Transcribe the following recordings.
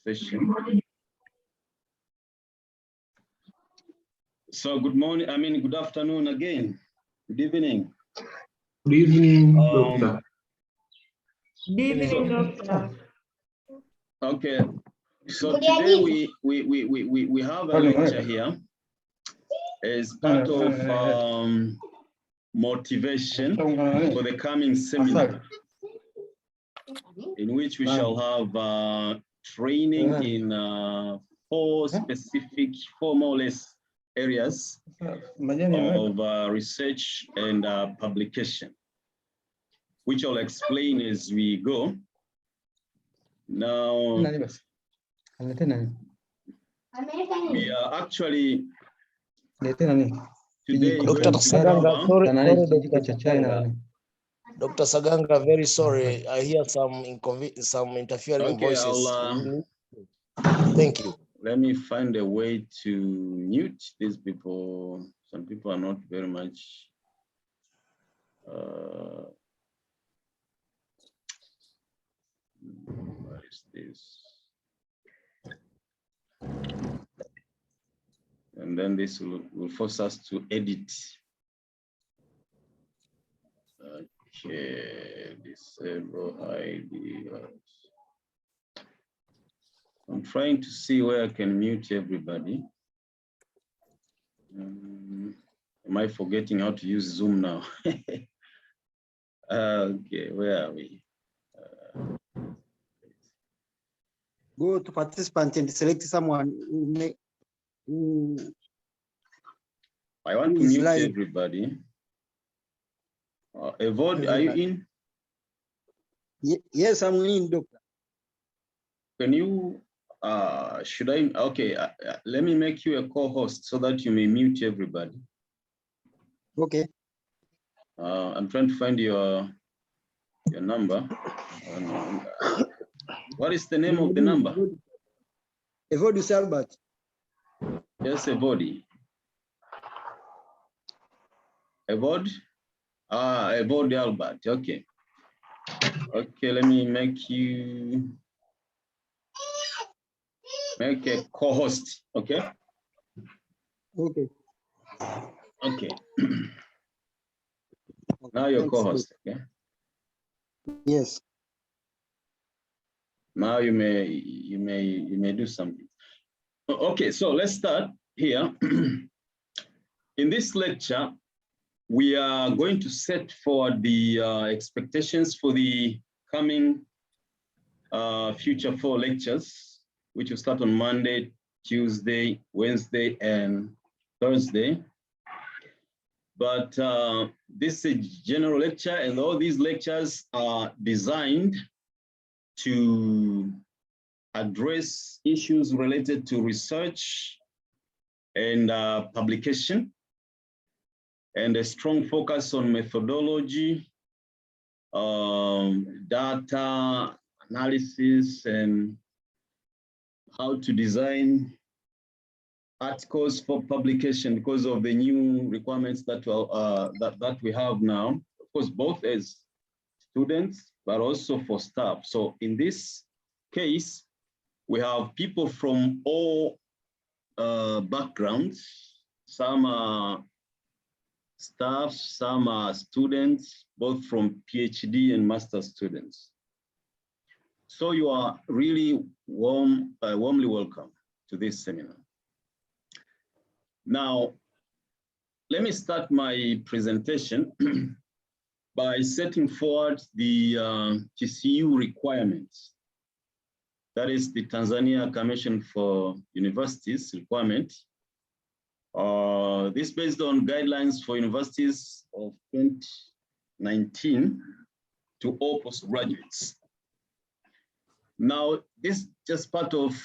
session. So good morning, good afternoon again. Good evening. Good evening, Doctor. Good evening, Doctor. Okay, so today we have a lecture here as part of motivation for the coming seminar, in which we shall have training in four more or less areas of research and publication, which I'll explain as we go. Now, we are actually today Dr. Dr. Saganga, very sorry. I hear some interfering voices. Thank you. Let me find a way to mute these people. Some people are not very much. What is this? And then this will force us to edit. Okay, disable ID. I'm trying to see where I can mute everybody. Am I forgetting how to use Zoom now? Okay, where are we? Go to participant and select someone who I want to mute everybody. Evode, are you in? Yes, I'm in, Doctor. Can you, should I, okay, let me make you a co-host so that you may mute everybody. Okay. I'm trying to find your number. What is the name of the number? Evode Albert. Yes, Evode. Evode? Evode Albert, okay. Okay, let me make you a co-host, okay? Okay. Okay. Now you're co-host, okay? Yes. Now you may do something. Okay, so let's start here. In this lecture, we are going to set forward the expectations for the coming future 4 lectures, which will start on Monday, Tuesday, Wednesday, and Thursday. But this is a general lecture, and all these lectures are designed to address issues related to research and publication, and a strong focus on methodology, data analysis, and how to design articles for publication because of the new requirements that that we have now, of course, both as students, but also for staff. So in this case, we have people from all backgrounds. Some are staff, some are students, both from PhD and master students. So you are really warmly welcome to this seminar. Now, let me start my presentation by setting forward the TCU requirements. That is the Tanzania Commission for Universities requirement. This based on guidelines for universities of 2019 to all postgraduates. Now, this is just part of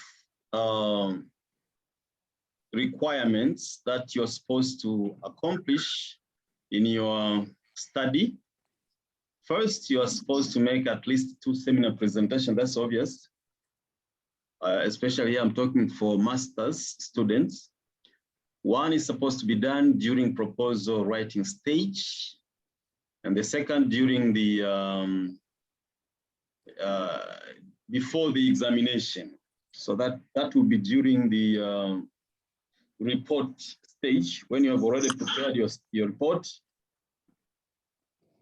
requirements that you're supposed to accomplish in your study. First, you are supposed to make at least 2 seminar presentations, that's obvious. Especially here, I'm talking for master's students. One is supposed to be done during proposal writing stage, and the second during the, before the examination. So that will be during the report stage when you have already prepared your report.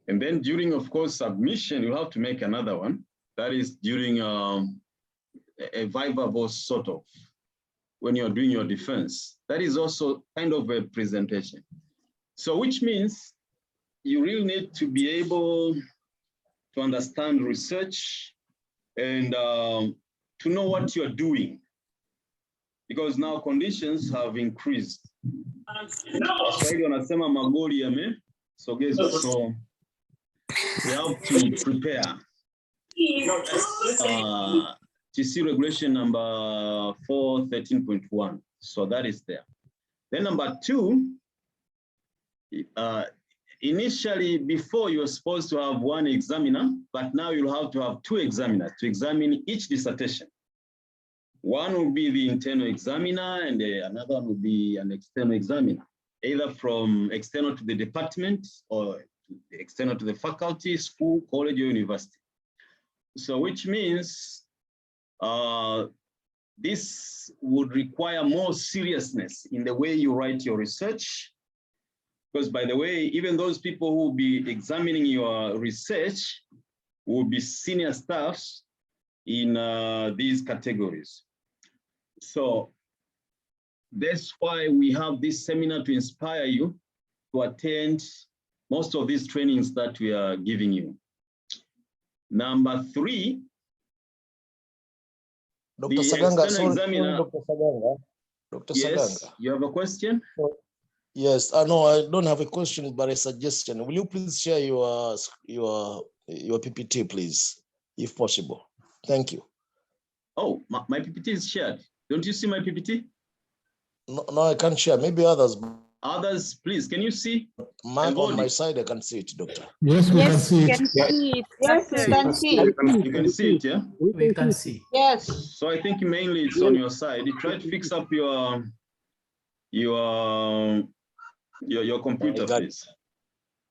And then during, of course, submission, you have to make another one. That is during a viva voce sort of, when you're doing your defense. That is also kind of a presentation. So which means you really need to be able to understand research and to know what you're doing, because now conditions have increased. Waswahili wanasema magoli yamesogezwa, so we have to prepare. TC regulation number 413.1. So that is there. Then number 2, initially before you were supposed to have 1 examiner, but now you'll have to have 2 examiners to examine each dissertation. One will be the internal examiner and another one will be an external examiner, either from external to the department or external to the faculty, school, college, or university. So which means this would require more seriousness in the way you write your research. Because by the way, even those people who will be examining your research will be senior staffs in these categories. So that's why we have this seminar to inspire you to attend most of these trainings that we are giving you. Number 3, Dr. Saganga, sorry, examiner. Dr. Saganga. Dr. Yes, Saganga. you have a question? Yes, no, I don't have a question, but a suggestion. Will you please share your PPT, please, if possible? Thank you. Oh, my PPT is shared. Don't you see my PPT? No, I can't share. Maybe others. Others, please, can you see? Mark on my side, I can see it, Doctor. Yes, we can see it. Yes, we can see it. You can see it, yeah? We can see. Yes. So I think mainly it's on your side. You try to fix up your computer, please.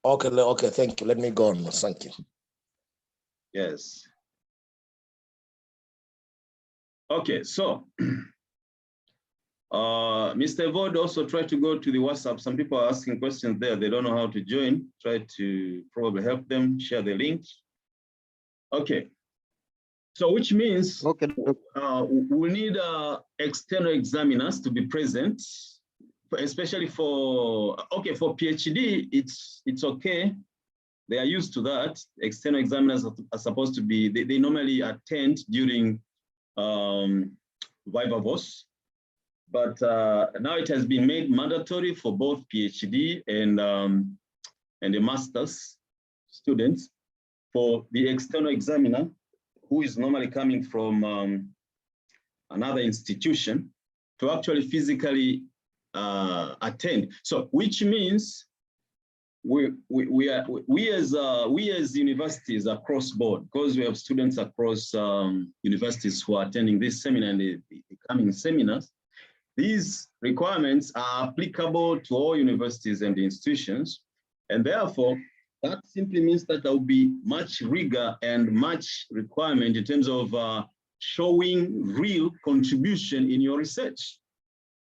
Okay, thank you. Let me go on. Thank you. Yes. Okay, so Mr. Vod also try to go to the WhatsApp. Some people are asking questions there. They don't know how to join. Try to probably help them, share the link. Okay. So which means we need external examiners to be present, especially for PhD, it's okay. They are used to that. External examiners are supposed to be, they normally attend during viva voce. But now it has been made mandatory for both PhD and the master's students for the external examiner, who is normally coming from another institution, to actually physically attend. So, which means we as universities across board, because we have students across universities who are attending this seminar and the coming seminars. These requirements are applicable to all universities and institutions, and therefore that simply means that there will be much rigor and much requirement in terms of showing real contribution in your research,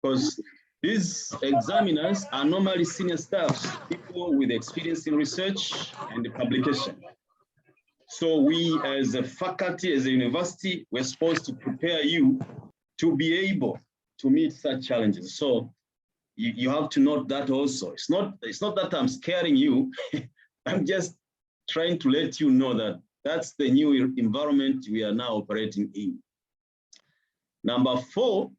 because these examiners are normally senior staffs, people with experience in research and publication. So we as a faculty, as a university, we're supposed to prepare you to be able to meet such challenges. So you have to note that also. It's not that I'm scaring you. I'm just trying to let you know that that's the new environment we are now operating in. Number 4,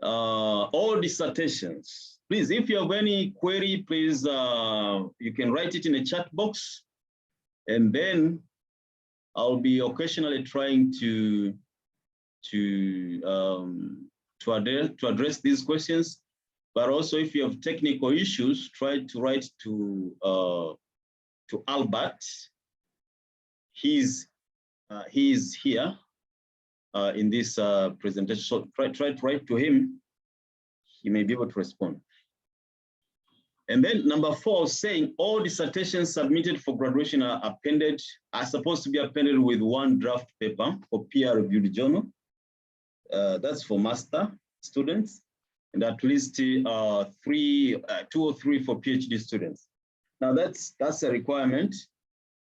all dissertations. Please, if you have any query, please, you can write it in a chat box, and then I'll be occasionally trying to address these questions. But also, if you have technical issues, try to write to Albert. He's here in this presentation. So try to write to him. He may be able to respond. And then number 4, saying all dissertations submitted for graduation are supposed to be appended with 1 draft paper for peer-reviewed journal. That's for master students, and at least 2 or 3 for PhD students. Now that's a requirement,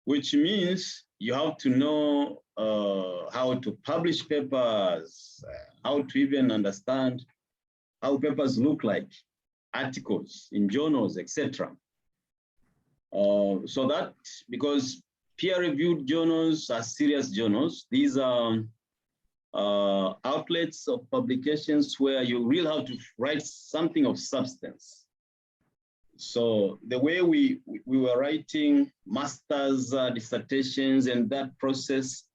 which means you have to know how to publish papers, how to even understand how papers look like, articles in journals, etc. So that, because peer-reviewed journals are serious journals, these are outlets of publications where you really have to write something of substance. So the way we were writing master's dissertations and that process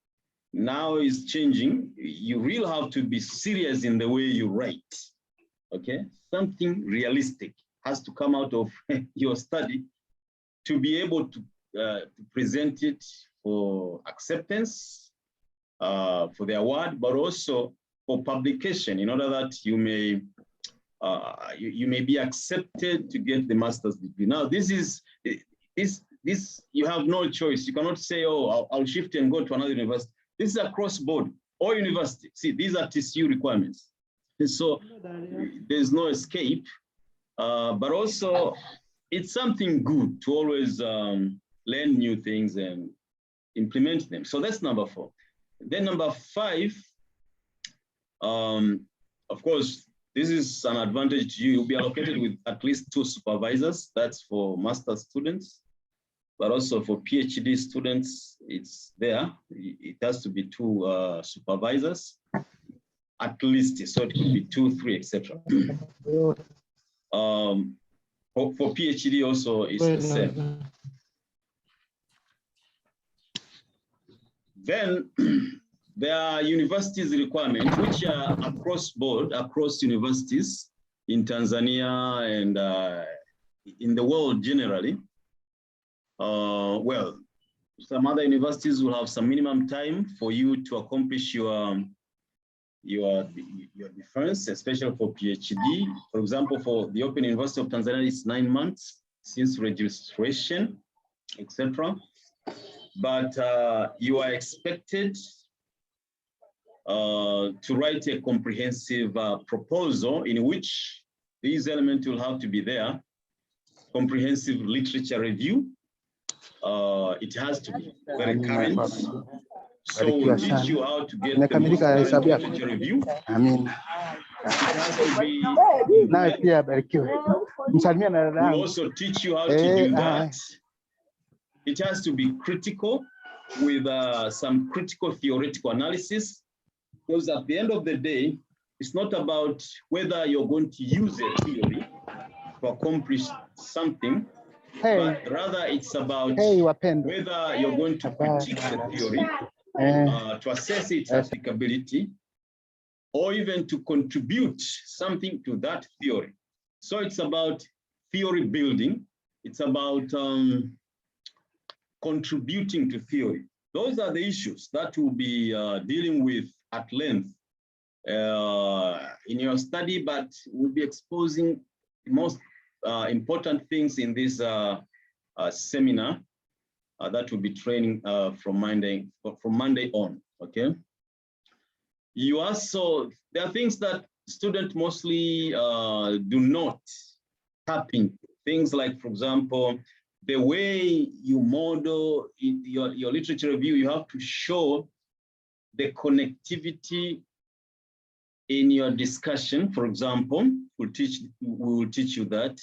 now is changing. You really have to be serious in the way you write, okay? Something realistic has to come out of your study to be able to present it for acceptance, for the award, but also for publication, in order that you may be accepted to get the master's degree. Now, this you have no choice. You cannot say, oh, I'll shift and go to another university. This is across board, all universities. See, these are TCU requirements. And so there's no escape, but also it's something good to always learn new things and implement them. So that's number 4. Then number 5, of course, this is an advantage. You'll be allocated with at least 2 supervisors. That's for master students, but also for PhD students, it's there. It has to be 2 supervisors, at least. So it could be 2, 3, etc. For PhD also, it's the same. Then there are universities requirements, which are across board, across universities in Tanzania and in the world generally. Well, some other universities will have some minimum time for you to accomplish your defense, especially for PhD. For example, for the Open University of Tanzania, it's 9 months since registration, etc. But you are expected to write a comprehensive proposal in which these elements will have to be there. Comprehensive literature review. It has to be very current. So we'll teach you how to get the most current literature review. It has to be. We'll also teach you how to do that. It has to be critical with some critical theoretical analysis, because at the end of the day, it's not about whether you're going to use a theory to accomplish something, but rather it's about whether you're going to critique the theory, to assess its applicability, or even to contribute something to that theory. So it's about theory building. It's about contributing to theory. Those are the issues that we'll be dealing with at length in your study, but we'll be exposing the most important things in this seminar that will be training from Monday on, okay? You also, there are things that students mostly do not tap into. Things like, for example, the way you model your literature review, you have to show the connectivity in your discussion. For example, we will teach you that,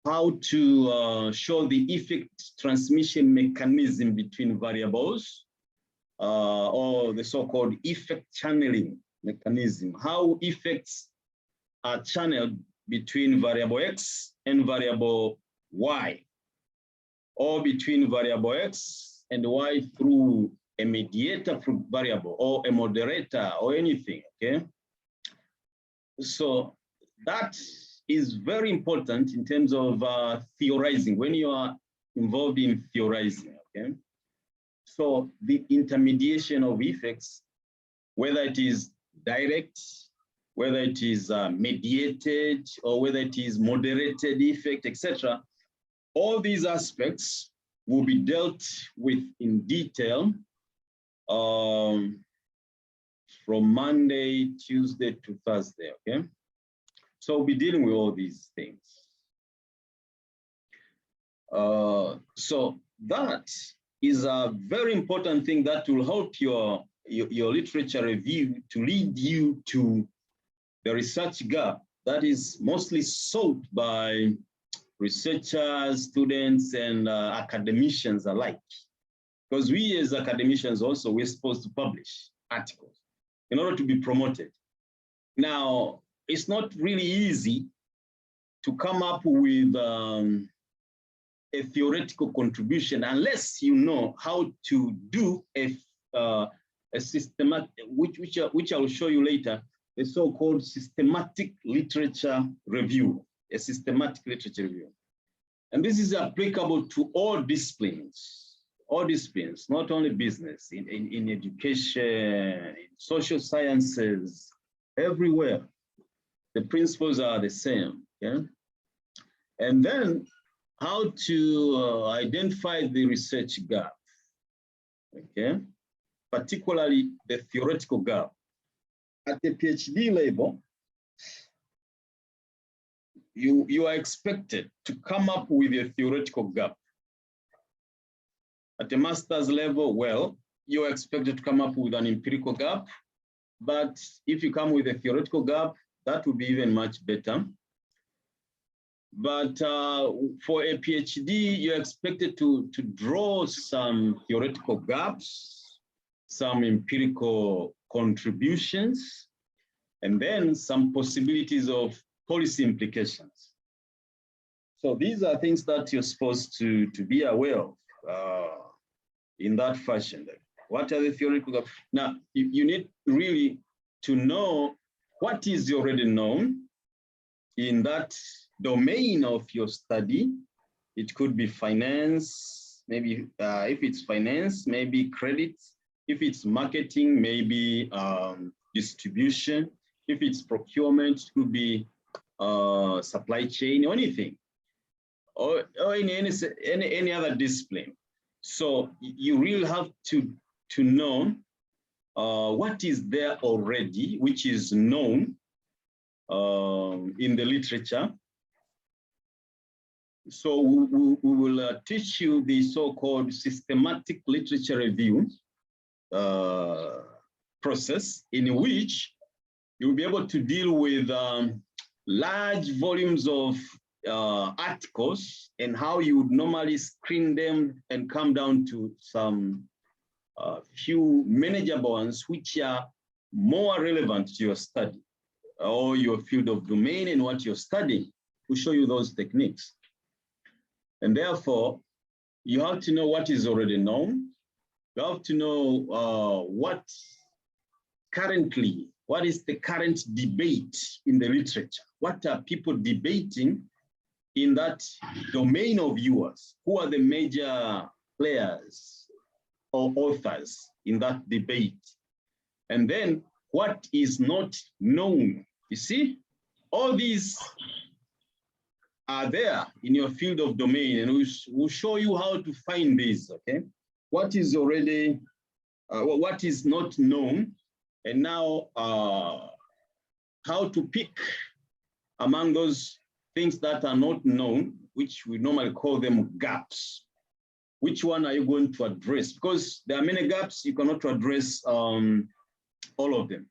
how to show the effect transmission mechanism between variables, or the so-called effect channeling mechanism, how effects are channeled between variable X and variable Y, or between variable X and Y through a mediator variable or a moderator or anything, okay? So that is very important in terms of theorizing, when you are involved in theorizing, okay? So the intermediation of effects, whether it is direct, whether it is mediated, or whether it is moderated effect, etc., all these aspects will be dealt with in detail from from Monday, Tuesday to Thursday, okay? So we'll be dealing with all these things. So that is a very important thing that will help your literature review to lead you to the research gap that is mostly sought by researchers, students, and academicians alike. Because we as academicians also, we're supposed to publish articles in order to be promoted. Now, it's not really easy to come up with a theoretical contribution unless you know how to do a systematic, which I will show you later, a so-called systematic literature review, a systematic literature review. And this is applicable to all disciplines, not only business, in education, in social sciences, everywhere. The principles are the same, yeah? And then how to identify the research gap, okay? Particularly the theoretical gap. At the PhD level, you are expected to come up with a theoretical gap. At the master's level, well, you are expected to come up with an empirical gap, but if you come with a theoretical gap, that would be even much better. But for a PhD, you're expected to draw some theoretical gaps, some empirical contributions, and then some possibilities of policy implications. So these are things that you're supposed to be aware of in that fashion. What are the theoretical gaps? Now, you need really to know what is already known in that domain of your study. It could be finance, maybe if it's finance, maybe credit. If it's marketing, maybe distribution. If it's procurement, it could be supply chain or anything, or in any other discipline. So you really have to know what is there already, which is known in the literature. So we will teach you the so-called systematic literature review process, in which you'll be able to deal with large volumes of articles and how you would normally screen them and come down to some few manageable ones which are more relevant to your study or your field of domain and what you're studying. We'll show you those techniques. And therefore, you have to know what is already known. You have to know what is the current debate in the literature? What are people debating in that domain of yours? Who are the major players or authors in that debate? And then what is not known? You see, all these are there in your field of domain, and we'll show you how to find these, okay? What is already, what is not known, and now how to pick among those things that are not known, which we normally call them gaps. Which one are you going to address? Because there are many gaps, you cannot address all of them.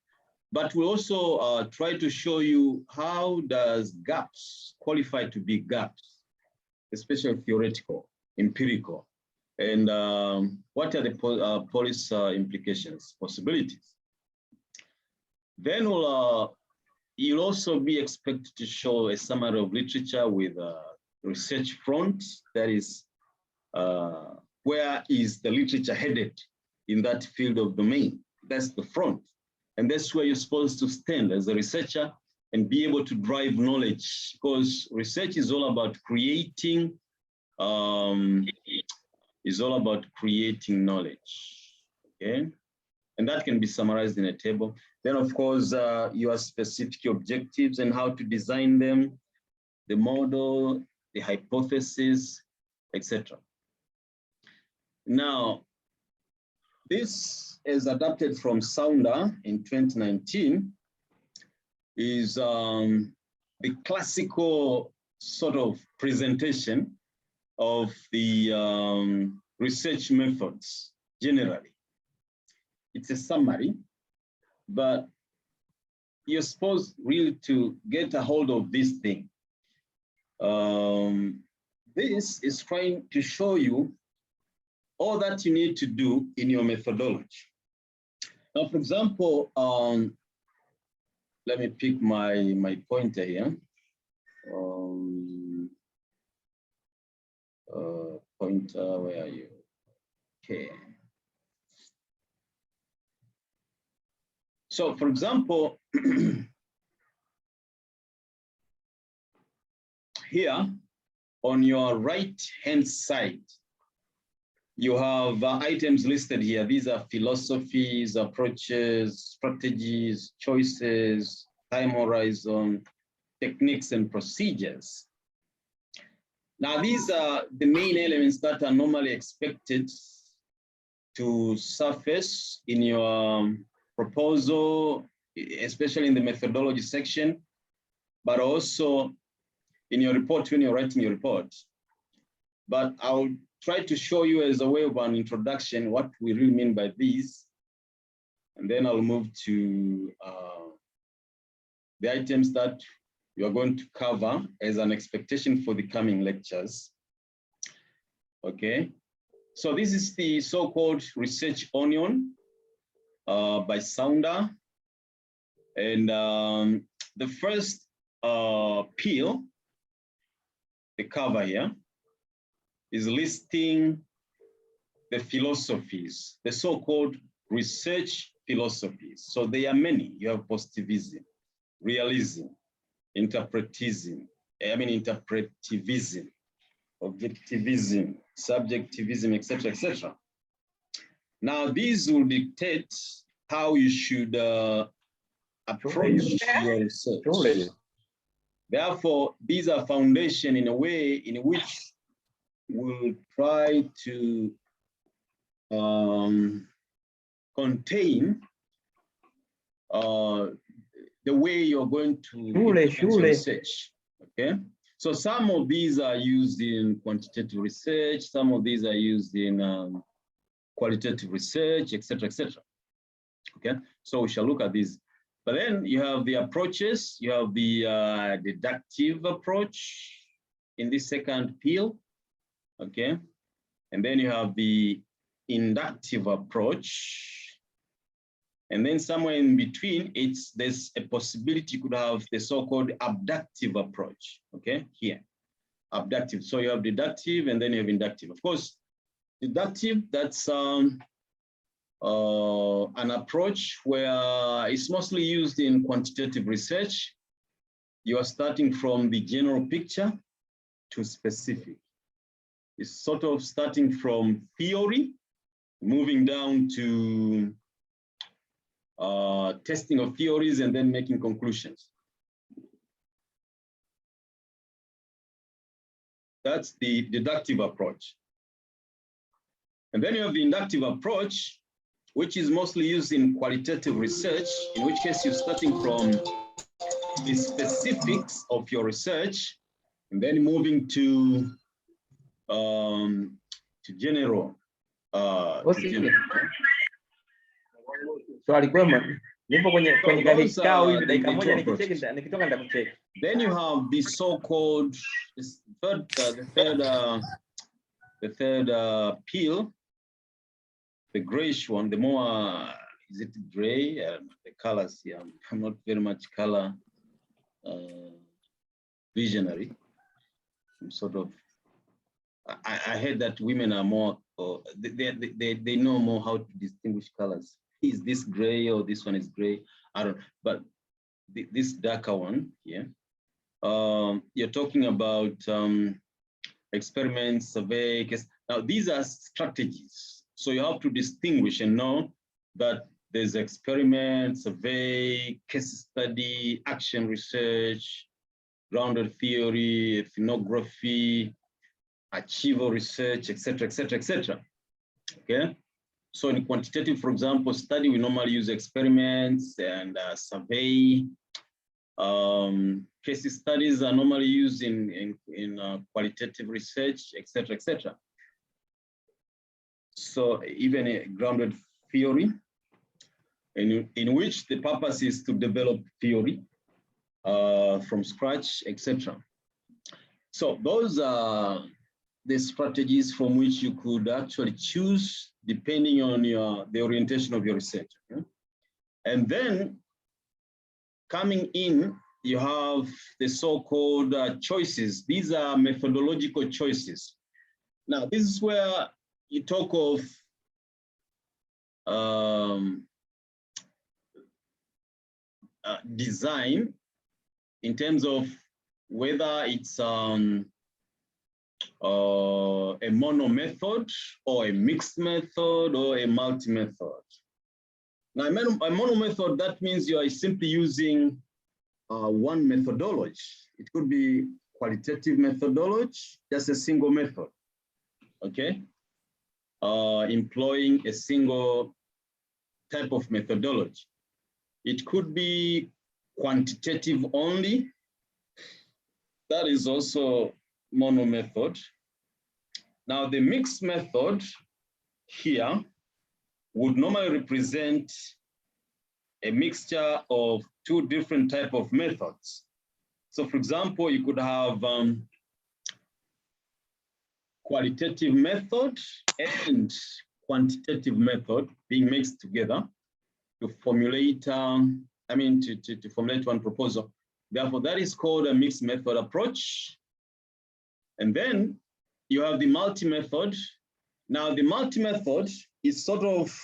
But we also try to show you how does gaps qualify to be gaps, especially theoretical, empirical, and what are the policy implications, possibilities. Then you'll also be expected to show a summary of literature with research front, that is, where is the literature headed in that field of domain? That's the front. And that's where you're supposed to stand as a researcher and be able to drive knowledge, because research is all about creating, knowledge, okay? And that can be summarized in a table. Then of course, your specific objectives and how to design them, the model, the hypothesis, etc. Now, This is adapted from Sounder in 2019, is the classical sort of presentation of the research methods generally. It's a summary, but you're supposed really to get a hold of this thing. This is trying to show you all that you need to do in your methodology. Now, for example, let me pick my pointer here. Pointer, where are you? Okay. So, for example, here on your right-hand side, you have items listed here. These are philosophies, approaches, strategies, choices, time horizon, techniques, and procedures. Now, these are the main elements that are normally expected to surface in your proposal, especially in the methodology section, but also in your report when you're writing your report. But I'll try to show you as a way of an introduction what we really mean by these. And then I'll move to the items that you are going to cover as an expectation for the coming lectures. Okay, so this is the so-called research onion by Sounder. And the first peel, the cover here, is listing the philosophies, the so-called research philosophies. So there are many. You have positivism, realism, interpretivism, objectivism, subjectivism, etc., etc. Now, these will dictate how you should approach your research. Therefore, these are foundation in a way in which we'll try to contain the way you're going to research. Okay, so some of these are used in quantitative research, some of these are used in qualitative research, etc., etc. Okay, so we shall look at these. But then you have the approaches. You have the deductive approach in this second peel. Okay, and then you have the inductive approach. And then somewhere in between, there's a possibility you could have the so-called abductive approach. Okay, here, abductive. So you have deductive and then you have inductive. Of course, deductive, that's an approach where it's mostly used in quantitative research. You are starting from the general picture to specific. It's sort of starting from theory, moving down to testing of theories and then making conclusions. That's the deductive approach. And then you have the inductive approach, which is mostly used in qualitative research, in which case you're starting from the specifics of your research and then moving to general. Swali kwema, nipo kwenye kikao hivi dakika moja nikitoka nitakucheki. Then you have the so-called the third peel, the grayish one. The more is it gray? The colors here. I'm not very much color visionary. I'm sort of. I heard that women are more. They know more how to distinguish colors. Is this gray or this one is gray? I don't know. But this darker one here, you're talking about experiments, survey. Now, these are strategies. So you have to distinguish and know that there's experiment, survey, case study, action research, grounded theory, ethnography, achiever research, etc., etc., etc. Okay. So in quantitative, for example, study, we normally use experiments and survey. Case studies are normally used in qualitative research, etc., etc. So even a grounded theory, in which the purpose is to develop theory from scratch, etc. So those are the strategies from which you could actually choose depending on the orientation of your research. Okay? And then coming in, you have the so-called choices. These are methodological choices. Now, this is where you talk of design in terms of whether it's a mono method or a mixed method or a multi-method. Now, a mono method, that means you are simply using one methodology. It could be qualitative methodology, just a single method, okay? Employing a single type of methodology. It could be quantitative only. That is also mono method. Now the mixed method here would normally represent a mixture of two different types of methods. So for example, you could have qualitative method and quantitative method being mixed together to formulate, to formulate one proposal. Therefore, that is called a mixed method approach. And then you have the multi-method. Now, the multi-method is sort of,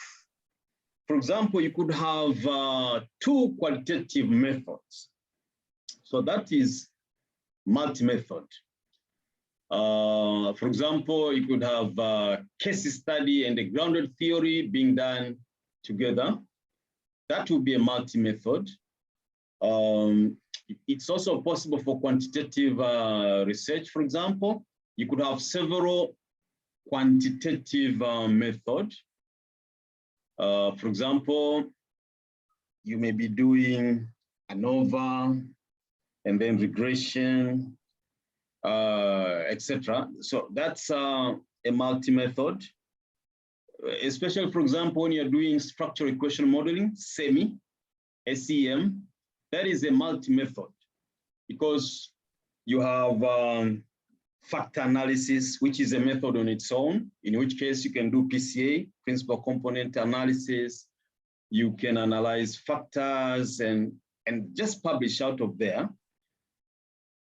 for example, you could have two qualitative methods. So that is multi-method. For example, you could have a case study and a grounded theory being done together. That would be a multi-method. It's also possible for quantitative research, for example. You could have several quantitative methods. For example, you may be doing ANOVA and then regression, etc. So that's a multi-method, especially, for example, when you're doing structural equation modeling, SEM, that is a multi-method because you have factor analysis, which is a method on its own, in which case you can do PCA, principal component analysis. You can analyze factors and just publish out of there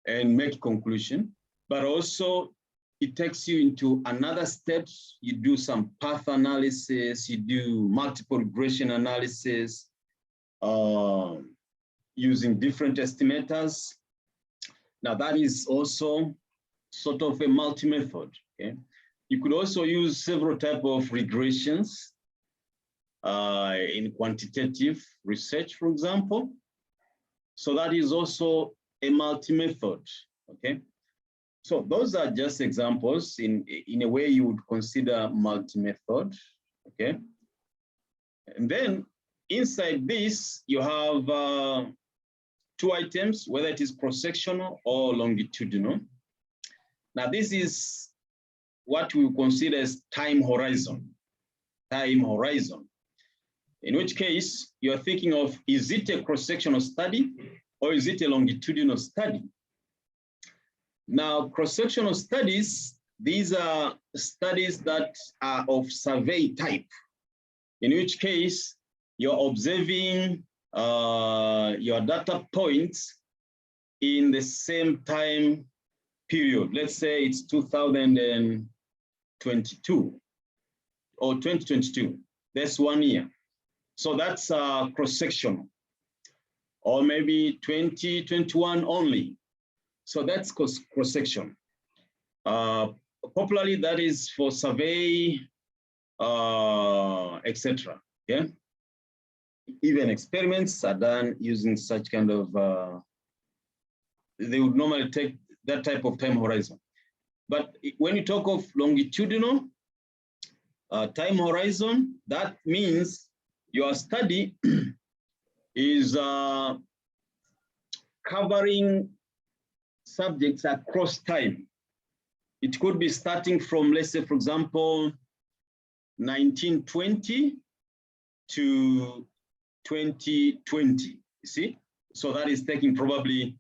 and make conclusion. But also it takes you into another step. You do some path analysis, you do multiple regression analysis, using different estimators. Now that is also sort of a multi-method, okay? You could also use several types of regressions in quantitative research, for example. So that is also a multi-method, okay? So those are just examples in a way you would consider multi-method, okay? And then inside this, you have two items, whether it is cross-sectional or longitudinal. Now, this is what we consider as time horizon, in which case you are thinking of, is it a cross-sectional study or is it a longitudinal study? Now, cross-sectional studies, these are studies that are of survey type, in which case you're observing your data points in the same time period. Let's say it's 2022 or 2022. That's 1 year. So that's cross-sectional. Or maybe 2021 only. So that's cross-section. Popularly, that is for survey, etc. Yeah. Even experiments are done using such kind of, they would normally take that type of time horizon. But when you talk of longitudinal, time horizon, that means your study is covering subjects across time. It could be starting from, let's say, for example, 1920 to 2020, you see? So that is taking probably,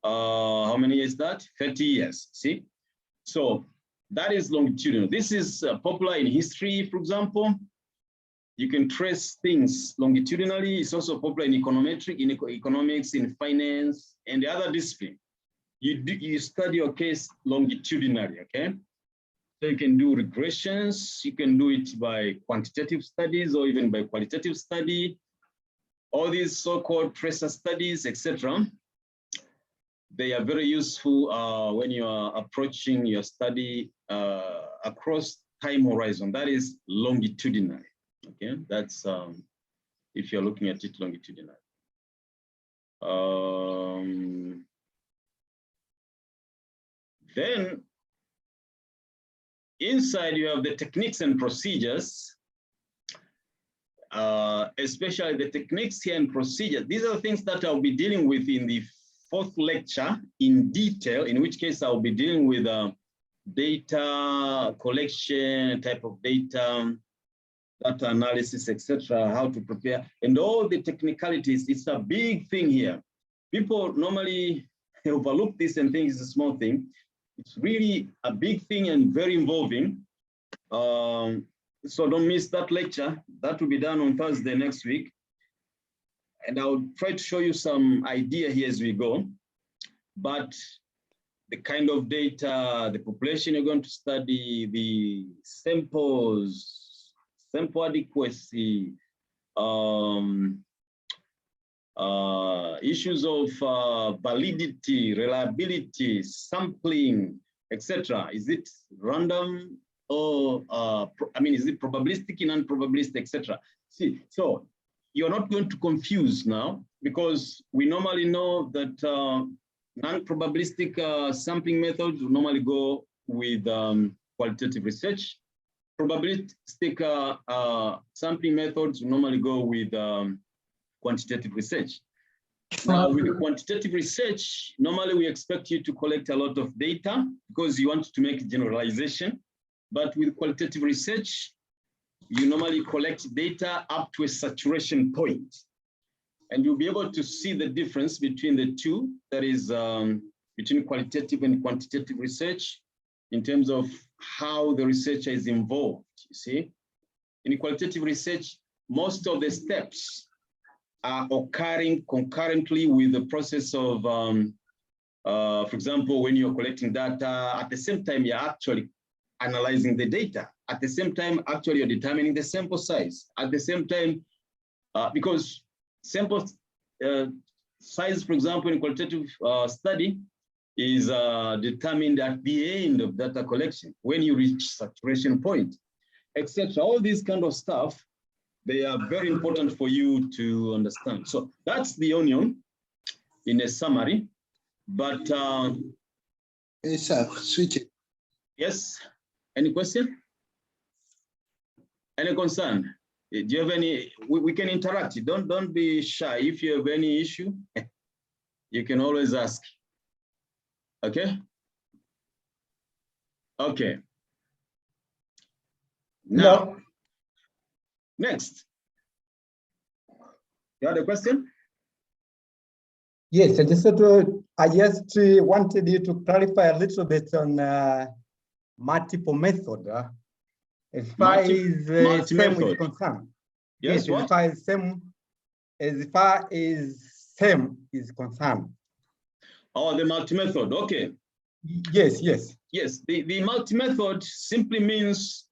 how many years is that? 30 years, see? So that is longitudinal. This is popular in history, for example. You can trace things longitudinally. It's also popular in econometric, in economics, in finance, and the other discipline. You study your case longitudinally, okay? So you can do regressions, you can do it by quantitative studies or even by qualitative study, all these so-called tracer studies, etc. They are very useful when you are approaching your study across time horizon, that is longitudinally, okay? That's if you're looking at it longitudinally. Then inside you have the techniques and procedures, especially the techniques here and procedures. These are the things that I'll be dealing with in the fourth lecture in detail, in which case I'll be dealing with data collection, type of data, data analysis, etc., how to prepare, and all the technicalities. It's a big thing here. People normally overlook this and think it's a small thing. It's really a big thing and very involving. So don't miss that lecture. That will be done on Thursday next week. And I'll try to show you some idea here as we go. But the kind of data, the population you're going to study, the samples, sample adequacy, issues of validity, reliability, sampling, etc. Is it random or, is it probabilistic, non-probabilistic, etc. See, so you're not going to confuse now, because we normally know that non-probabilistic sampling methods will normally go with qualitative research. Probabilistic sampling methods will normally go with quantitative research. Now, with the quantitative research, normally we expect you to collect a lot of data because you want to make generalization. But with qualitative research, you normally collect data up to a saturation point. And you'll be able to see the difference between the two, that is between qualitative and quantitative research in terms of how the researcher is involved, you see. In qualitative research, most of the steps are occurring concurrently with the process of, for example, when you're collecting data, at the same time, you're actually analyzing the data. At the same time, actually, you're determining the sample size. At the same time, because sample size, for example, in qualitative study is determined at the end of data collection, when you reach saturation point, etc. All these kind of stuff, they are very important for you to understand. So that's the onion in a summary. But Hey, sir, switch it. yes, any question? Any concern? Do you have any? We can interact. Don't be shy. If you have any issue, you can always ask. Okay? Okay. Now, next. You had a question? Yes, I just wanted you to clarify a little bit on multiple method. As far as same is concerned. Yes, what? As far as same is concerned. Oh, the multi-method, okay. Yes, yes. Yes, the multi-method simply means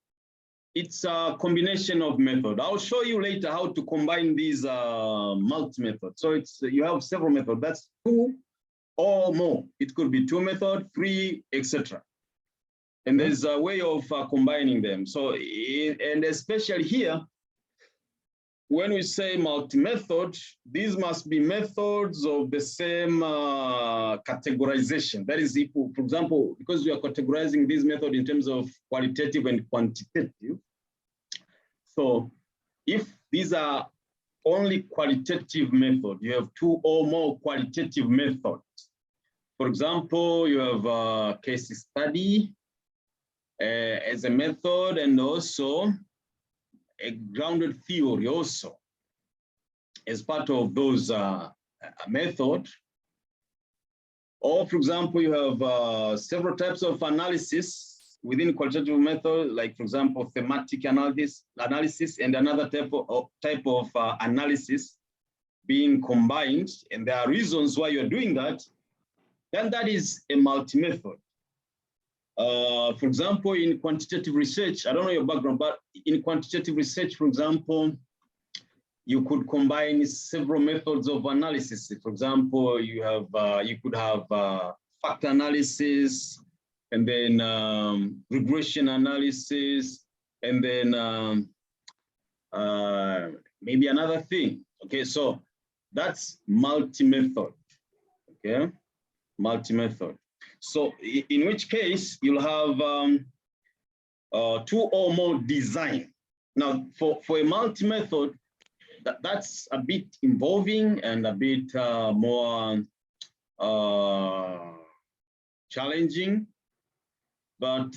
it's a combination of method. I'll show you later how to combine these multi-methods. So it's you have several methods. That's 2 or more. It could be 2 method, 3, etc. And there's a way of combining them. So, and especially here, when we say multi-method, these must be methods of the same categorization. That is, if, for example, because we are categorizing this method in terms of qualitative and quantitative, So if these are only qualitative method, you have 2 or more qualitative methods. For example, you have a case study as a method, and also a grounded theory also as part of those method. Or, for example, you have several types of analysis within qualitative method, like, for example, thematic analysis and another type of analysis being combined, and there are reasons why you're doing that, then that is a multi-method. For example, in quantitative research, I don't know your background, but in quantitative research, for example, you could combine several methods of analysis. For example, you could have factor analysis, and then regression analysis, and then maybe another thing. Okay, so that's multi-method. Okay, multi-method. So in which case you'll have 2 or more design. Now, for a multi-method, that's a bit involving and a bit more challenging, but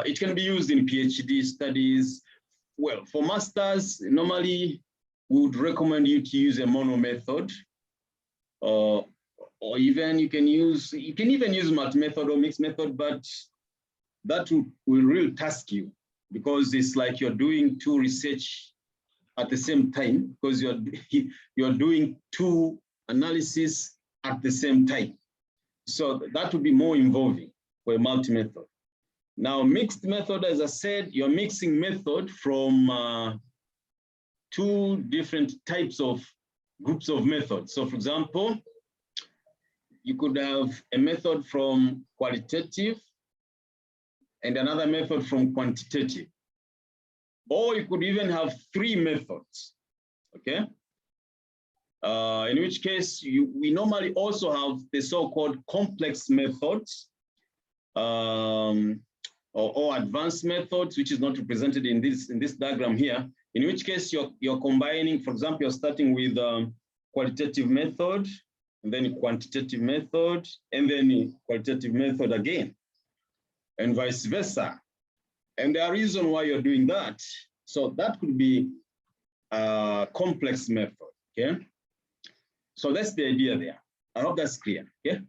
it can be used in PhD studies. Well, for masters, normally we would recommend you to use a mono method, or even you can even use multi-method or mixed method, but that will really task you, because it's like you're doing 2 research at the same time, because you're doing 2 analysis at the same time. So that would be more involving for a multi-method. Now, mixed method, as I said, you're mixing method from 2 different types of groups of methods. So, for example, you could have a method from qualitative and another method from quantitative. Or you could even have 3 methods, okay? In which case, we normally also have the so-called complex methods or advanced methods, which is not represented in this diagram here, in which case you're combining, for example, you're starting with qualitative method, and then quantitative method, and then qualitative method again, and vice versa. And there are reasons why you're doing that. So that could be a complex method, okay? So that's the idea there. I hope that's clear, yeah?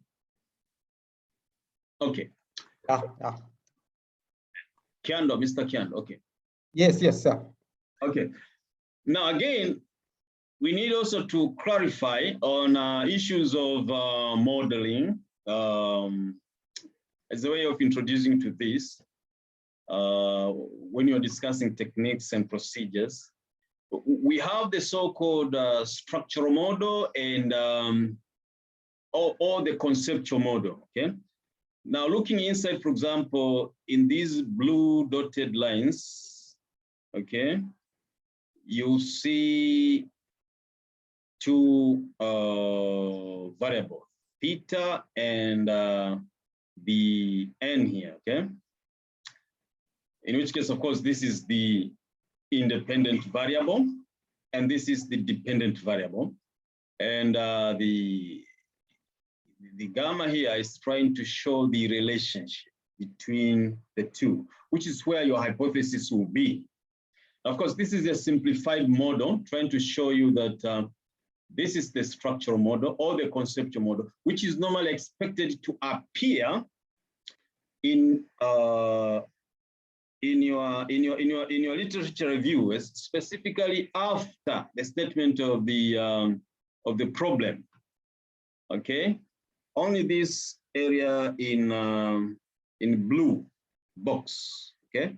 Okay. Yeah. Kiando, Mr. Kiando, okay. Yes, sir. Okay. Now, again, we need also to clarify on issues of modeling as a way of introducing to this. When you're discussing techniques and procedures, we have the so-called structural model and or the conceptual model, okay? Now, looking inside, for example, in these blue dotted lines, okay, you see 2 variables, theta and the n here, okay? In which case, of course, this is the independent variable, and this is the dependent variable. And the gamma here is trying to show the relationship between the 2, which is where your hypothesis will be. Of course, this is a simplified model trying to show you that this is the structural model or the conceptual model, which is normally expected to appear in your literature review, specifically after the statement of the problem. Okay, only this area in blue box. Okay,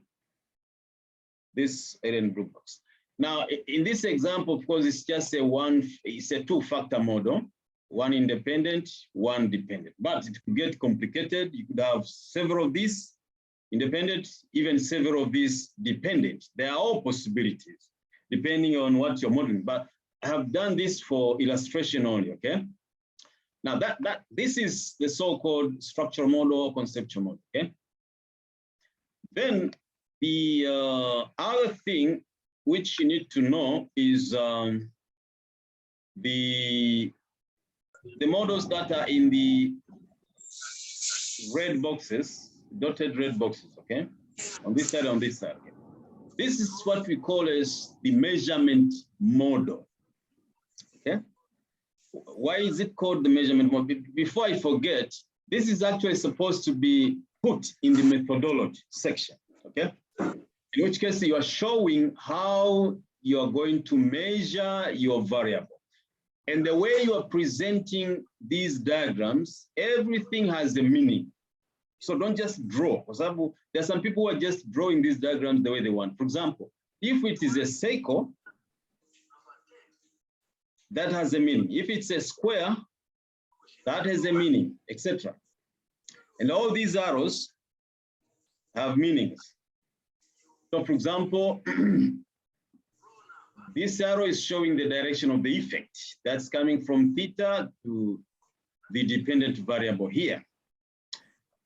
this area in blue box. Now, in this example, of course, it's just a 2-factor model, 1 independent, 1 dependent. But it could get complicated. You could have several of these independent, even several of these dependent. There are all possibilities depending on what you're modeling. But I have done this for illustration only. Okay. Now this is the so-called structural model or conceptual model. Okay. Then the other thing which you need to know is the models that are in the red boxes, dotted red boxes, okay? On this side, on this side. Okay? This is what we call as the measurement model, okay? Why is it called the measurement model? Before I forget, this is actually supposed to be put in the methodology section, okay? In which case you are showing how you are going to measure your variable. And the way you are presenting these diagrams, everything has a meaning. So don't just draw. For example, there are some people who are just drawing these diagrams the way they want. For example, if it is a circle, that has a meaning. If it's a square, that has a meaning, etc. And all these arrows have meanings. So for example, this arrow is showing the direction of the effect. That's coming from theta to the dependent variable here.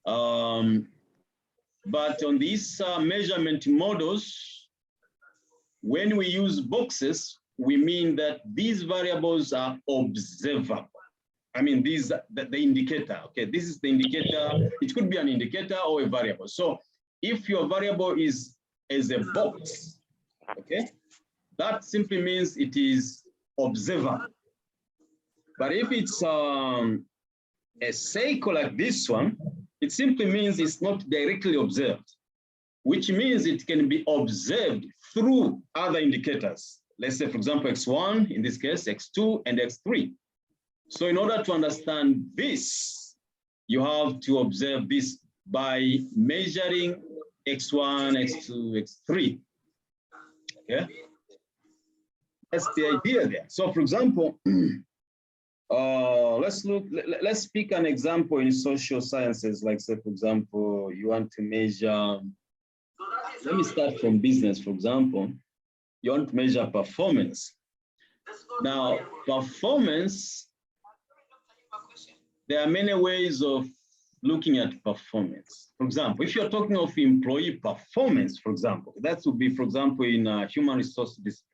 But on these measurement models, when we use boxes, we mean that these variables are observable. I mean, these the indicator, okay? This is the indicator. It could be an indicator or a variable. So if your variable is as a box, okay, that simply means it is observable. But if it's a circle like this one, it simply means it's not directly observed, which means it can be observed through other indicators. Let's say, for example, X1, in this case, X2 and X3. So in order to understand this, you have to observe this by measuring X1, X2, X3. Okay? That's the idea there. So for example, let's pick an example in social sciences, like say, for example, you want to measure, let me start from business, for example, you want to measure performance. Now, performance, there are many ways of looking at performance. For example, if you're talking of employee performance, for example, that would be, for example, in human resource discipline.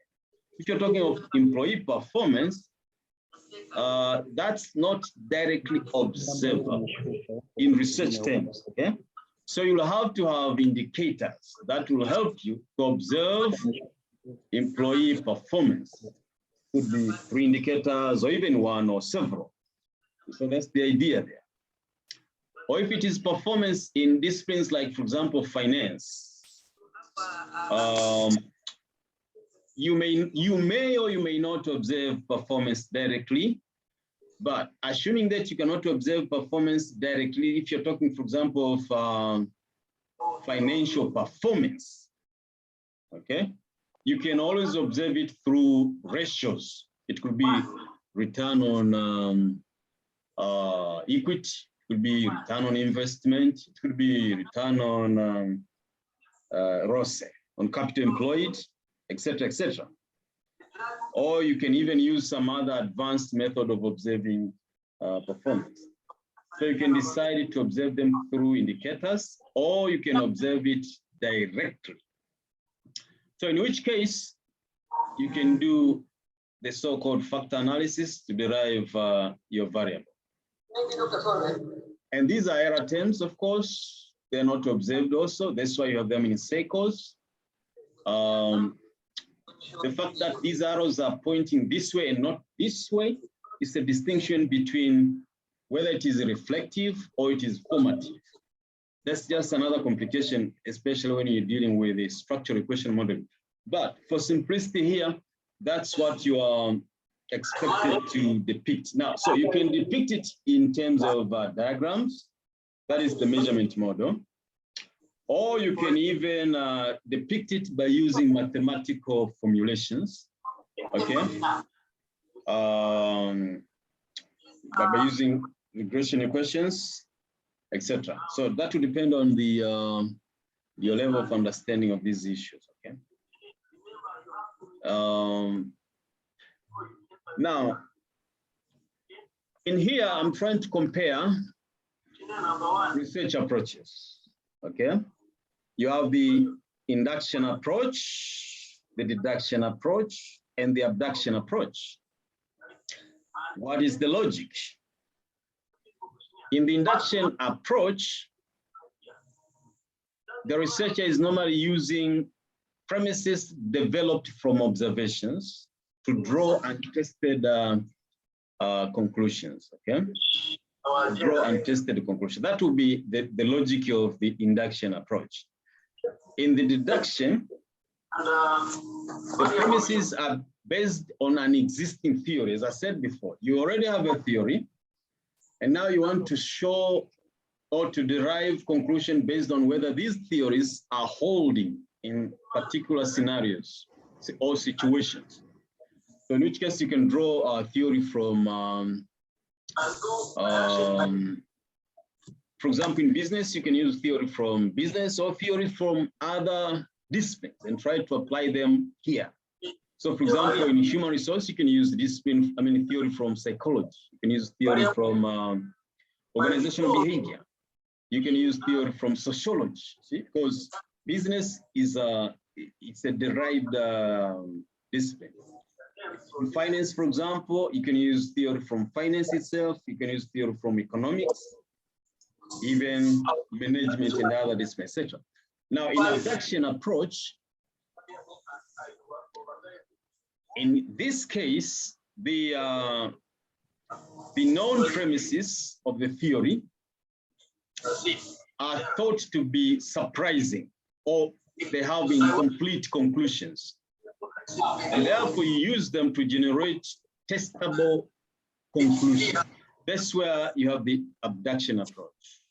If you're talking of employee performance, that's not directly observable in research terms, okay? So you'll have to have indicators that will help you to observe employee performance. Could be 3 indicators or even 1 or several. So that's the idea there. Or if it is performance in disciplines like, for example, finance, you may or you may not observe performance directly, but assuming that you cannot observe performance directly, if you're talking, for example, of financial performance, okay, you can always observe it through ratios. It could be return on equity, it could be return on investment, it could be return on ROCE, on capital employed, etc., etc. Or you can even use some other advanced method of observing performance. So you can decide to observe them through indicators, or you can observe it directly. So in which case, you can do the so-called factor analysis to derive your variable. And these are error terms, of course. They're not observed also. That's why you have them in circles. The fact that these arrows are pointing this way and not this way is a distinction between whether it is reflective or it is formative. That's just another complication, especially when you're dealing with a structural equation model. But for simplicity here, that's what you are expected to depict. Now, so you can depict it in terms of diagrams. That is the measurement model. Or you can even depict it by using mathematical formulations, okay? By using regression equations, etc. So that will depend on the your level of understanding of these issues, okay? Now, in here, I'm trying to compare research approaches, okay? You have the induction approach, the deduction approach and the abduction approach. What is the logic? In the induction approach, the researcher is normally using premises developed from observations to draw untested conclusions, okay? Draw untested conclusions. That will be the logic of the induction approach. In the deduction, the premises are based on an existing theory. As I said before, you already have a theory, and now you want to show or to derive conclusion based on whether these theories are holding in particular scenarios or situations. So in which case you can draw a theory from, for example, in business, you can use theory from business or theory from other disciplines and try to apply them here. So for example, in human resource, you can use discipline, theory from psychology. You can use theory from organizational behavior. You can use theory from sociology, see, because business is it's a derived discipline. In finance, for example, you can use theory from finance itself. You can use theory from economics, even management and other disciplines, etc. Now, in abduction approach, in this case, the known premises of the theory are thought to be surprising, or they have incomplete conclusions. And therefore, you use them to generate testable conclusions. That's where you have the abduction approach.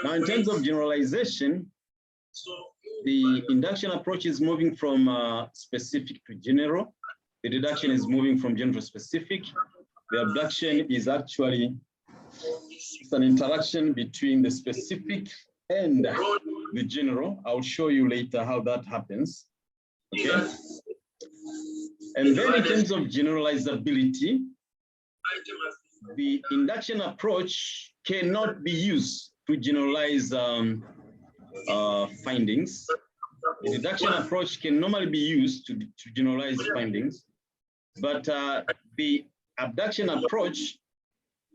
Now, in terms of generalization, the induction approach is moving from specific to general. The deduction is moving from general to specific. The abduction is actually an interaction between the specific and the general. I'll show you later how that happens. Okay. And then in terms of generalizability, the induction approach cannot be used to generalize findings. The deduction approach can normally be used to generalize findings, but the abduction approach,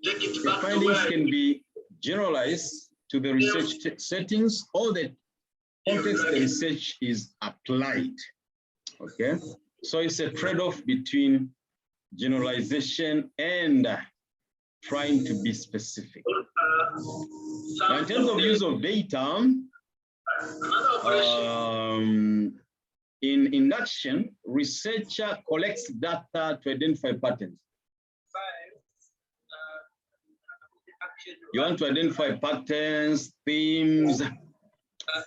the findings can be generalized to the research settings or the context the research is applied. Okay, so it's a trade-off between generalization and trying to be specific. Now, in terms of use of data, in induction, researcher collects data to identify patterns. You want to identify patterns, themes,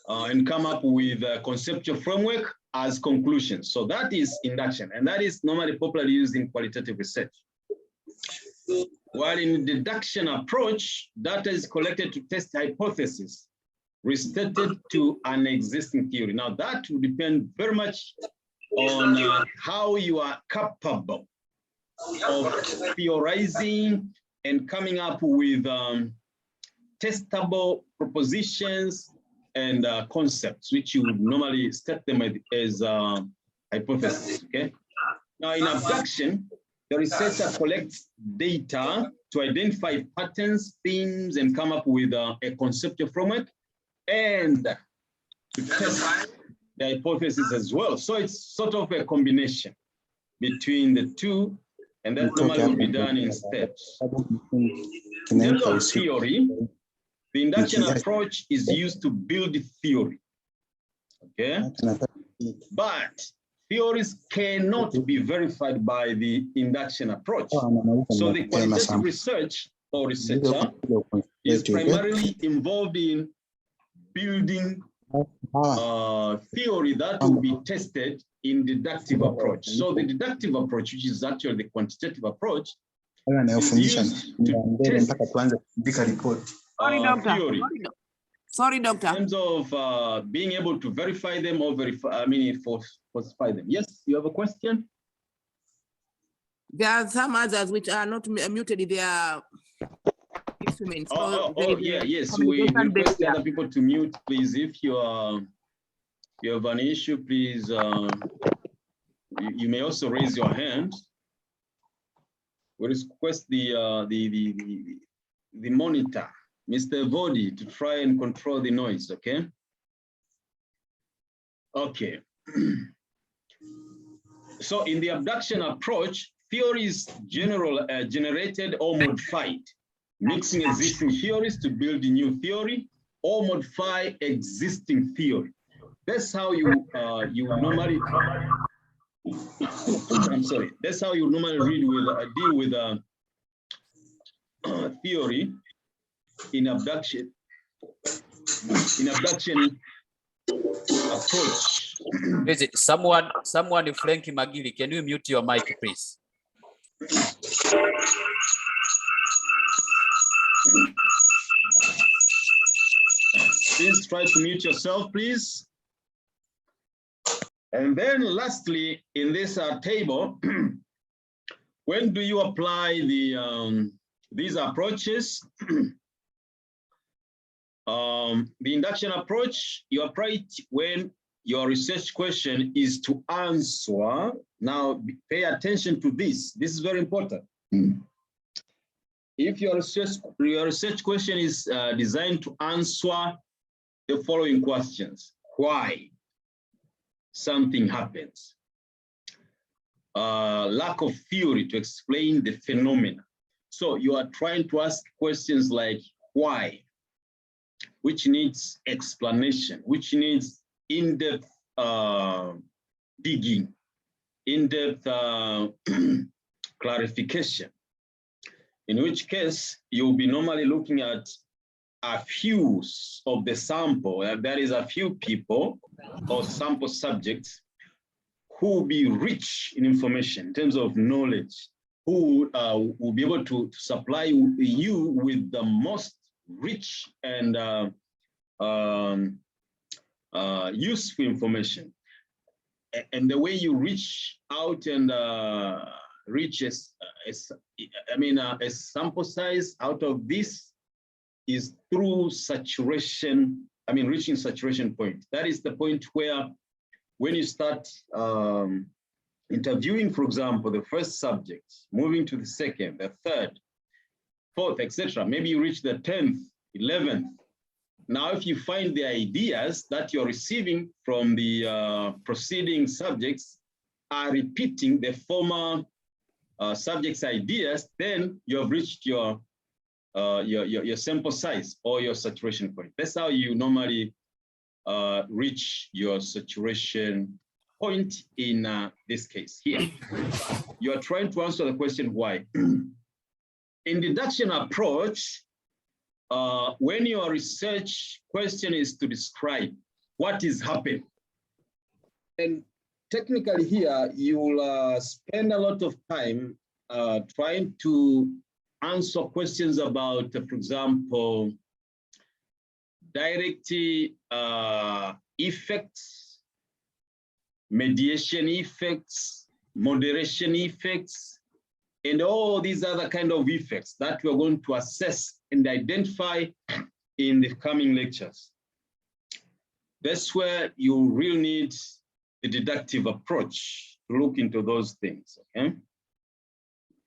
and come up with a conceptual framework as conclusions. So that is induction, and that is normally popularly used in qualitative research. While in deduction approach, data is collected to test hypotheses restated to an existing theory. Now that will depend very much on how you are capable of theorizing and coming up with testable propositions and concepts, which you would normally state them as hypotheses, okay? Now in abduction, the researcher collects data to identify patterns, themes, and come up with a conceptual framework and to test the hypothesis as well. So it's sort of a combination between the two, and that normally will be done in steps. In terms of theory, the induction approach is used to build theory, okay? But theories cannot be verified by the induction approach. So the qualitative research or researcher is primarily involved in building theory that will be tested in deductive approach. So the deductive approach, which is actually the quantitative approch, is used to test theory. Sorry, doctor. In terms of being able to verify them or falsify them. Yes, you have a question? There are some others which are not muted in their instruments. Yes. We request other people to mute, please. If you are you have an issue, please, you may also raise your hand. We request the monitor, Mr. Vodi, to try and control the noise, okay? Okay. So in the abduction approach, theories generated or modified, mixing existing theories to build a new theory or modify existing theory. That's how you normally, I'm sorry, that's how you normally deal with theory in abduction approach. Is it someone, Frankie Magili, can you mute your mic, please? Please try to mute yourself, please. And then lastly, in this table, when do you apply these approaches? The induction approach, you apply it when your research question is to answer. Now, pay attention to this. This is very important. If your research question is designed to answer the following questions: why something happens, lack of theory to explain the phenomena. So you are trying to ask questions like why, which needs explanation, which needs in-depth digging, in-depth clarification, in which case you'll be normally looking at a few of the sample, that is a few people or sample subjects who will be rich in information in terms of knowledge, who will be able to supply you with the most rich and useful information. And the way you reach out and reach a sample size out of this is through saturation, reaching saturation point. That is the point where when you start interviewing, for example, the first subject, moving to the second, the third, fourth, etc. Maybe you reach the 10th, 11th. Now, if you find the ideas that you're receiving from the preceding subjects are repeating the former subject's ideas, then you have reached your sample size or your saturation point. That's how you normally reach your saturation point in this case here. You are trying to answer the question why. In deduction approach, when your research question is to describe what is happening, and technically here, you will spend a lot of time trying to answer questions about, for example, direct effects, mediation effects, moderation effects, and all these other kind of effects that we're going to assess and identify in the coming lectures. That's where you really need the deductive approach to look into those things, okay?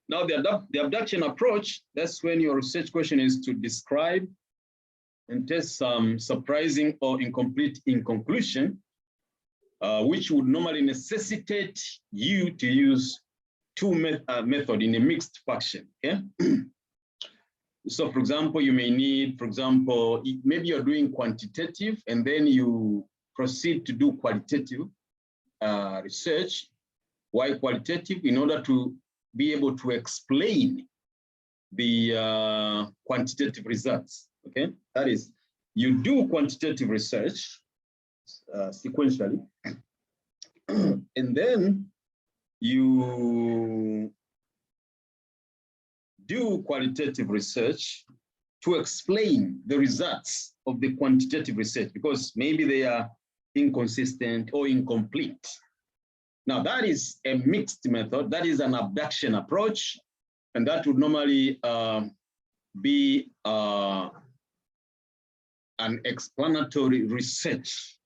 Now, the abduction approach, that's when your research question is to describe and test some surprising or incomplete in conclusion, which would normally necessitate you to use two methods in a mixed fashion, okay? So, for example, you may need, for example, maybe you're doing quantitative and then you proceed to do qualitative research. Why qualitative? In order to be able to explain the quantitative results, okay? That is, you do quantitative research sequentially, and then you do qualitative research to explain the results of the quantitative research, because maybe they are inconsistent or incomplete. Now, that is a mixed method. That is an abduction approach, and that would normally be an explanatory research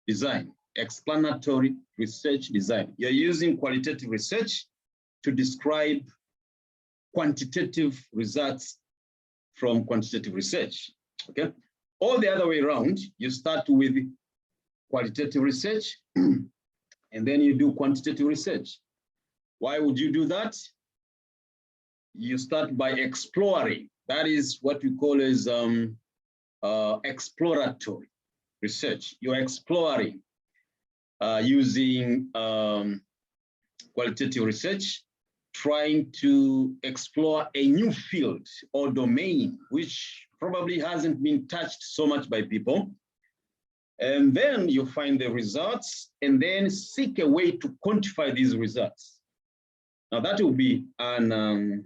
design. explanatory research design. You're using qualitative research to describe quantitative results from quantitative research, okay? Or the other way around, you start with qualitative research and then you do quantitative research. Why would you do that? You start by exploring. That is what we call as exploratory research. You're exploring using qualitative research, trying to explore a new field or domain, which probably hasn't been touched so much by people. And then you find the results and then seek a way to quantify these results. Now that will be an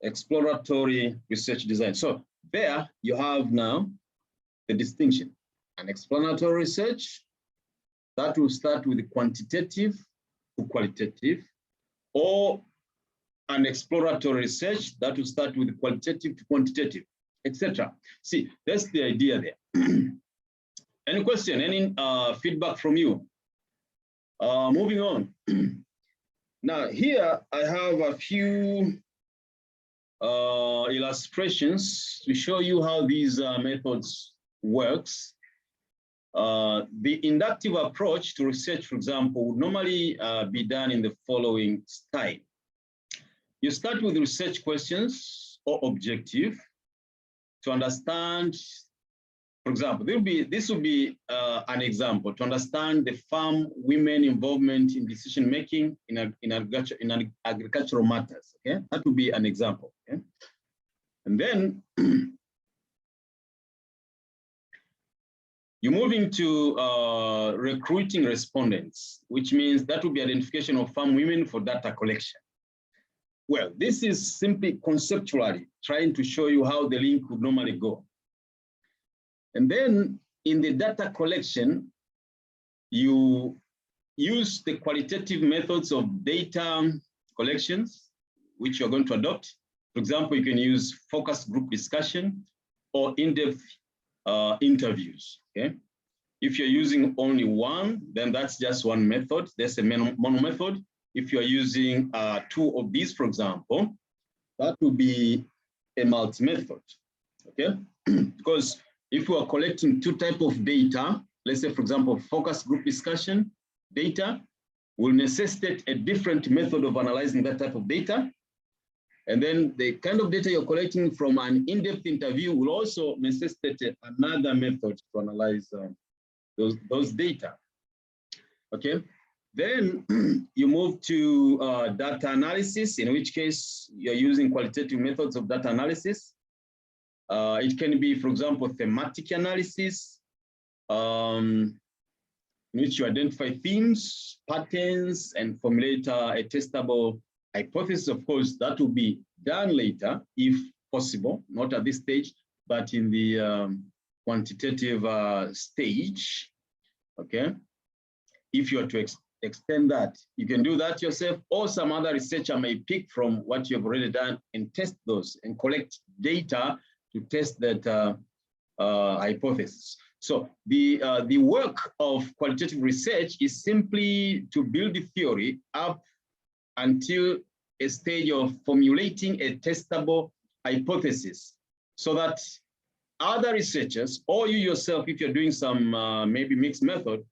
exploratory research design. So there you have now the distinction. An explanatory research that will start with quantitative to qualitative, or an exploratory research that will start with qualitative to quantitative, etc. See, that's the idea there. Any question, any feedback from you? Moving on. Now here I have a few illustrations to show you how these methods works. The inductive approach to research, for example, would normally be done in the following style. You start with research questions or objective to understand. For example, this will be an example to understand the farm women involvement in decision making in agricultural matters. Okay, that will be an example. Okay? And then you move into recruiting respondents, which means that will be identification of farm women for data collection. Well, this is simply conceptually trying to show you how the link would normally go. And then in the data collection, you use the qualitative methods of data collections, which you're going to adopt. For example, you can use focus group discussion or in-depth interviews, okay? If you're using only one, then that's just one method. That's a mono method. If you're using two of these, for example, that will be a multi-method, okay? Because if we are collecting two types of data, let's say, for example, focus group discussion data will necessitate a different method of analyzing that type of data. And then the kind of data you're collecting from an in-depth interview will also necessitate another method to analyze those data, okay? Then you move to data analysis, in which case you're using qualitative methods of data analysis. It can be, for example, thematic analysis, in which you identify themes, patterns, and formulate a testable hypothesis. Of course, that will be done later, if possible, not at this stage, but in the quantitative stage, okay? If you are to extend that, you can do that yourself, or some other researcher may pick from what you've already done and test those and collect data to test that hypothesis. So the work of qualitative research is simply to build the theory up until a stage of formulating a testable hypothesis, so that other researchers or you yourself, if you're doing some maybe mixed method,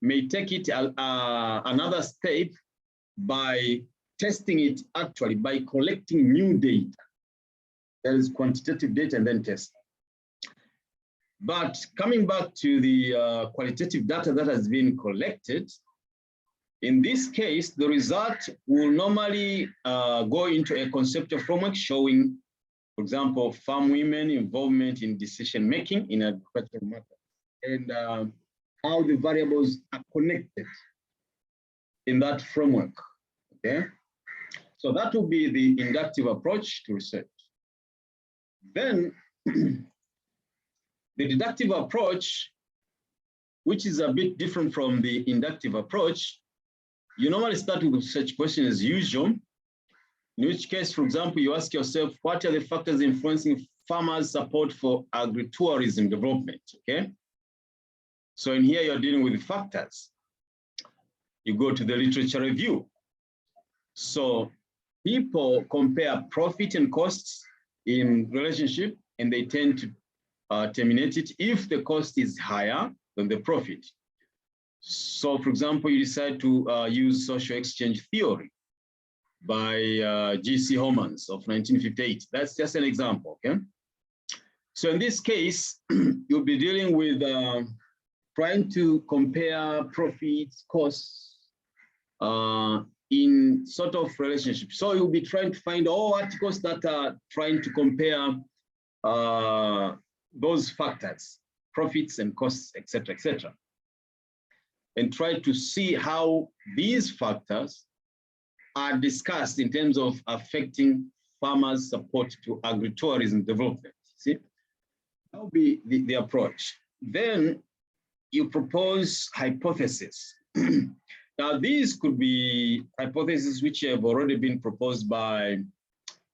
may take it another step by testing it actually by collecting new data. There is quantitative data and then test. But coming back to the qualitative data that has been collected, in this case, the result will normally go into a conceptual framework showing, for example, farm women involvement in decision making in agricultural matters, and how the variables are connected in that framework, okay? So that will be the inductive approach to research. Then the deductive approach, which is a bit different from the inductive approach, you normally start with research question as usual, in which case, for example, you ask yourself, what are the factors influencing farmers' support for agritourism development, okay? So in here, you're dealing with the factors. you go to the literature review. So people compare profit and costs in relationship, and they tend to terminate it if the cost is higher than the profit. So for example, you decide to use social exchange theory by G.C. Homans of 1958. That's just an example, okay? So in this case, you'll be dealing with trying to compare profits, costs in sort of relationship. So you'll be trying to find all articles that are trying to compare those factors, profits and costs, etc., and try to see how these factors are discussed in terms of affecting farmers' support to agritourism development. See, that will be the approach. Then you propose hypotheses. Now, these could be hypotheses which have already been proposed by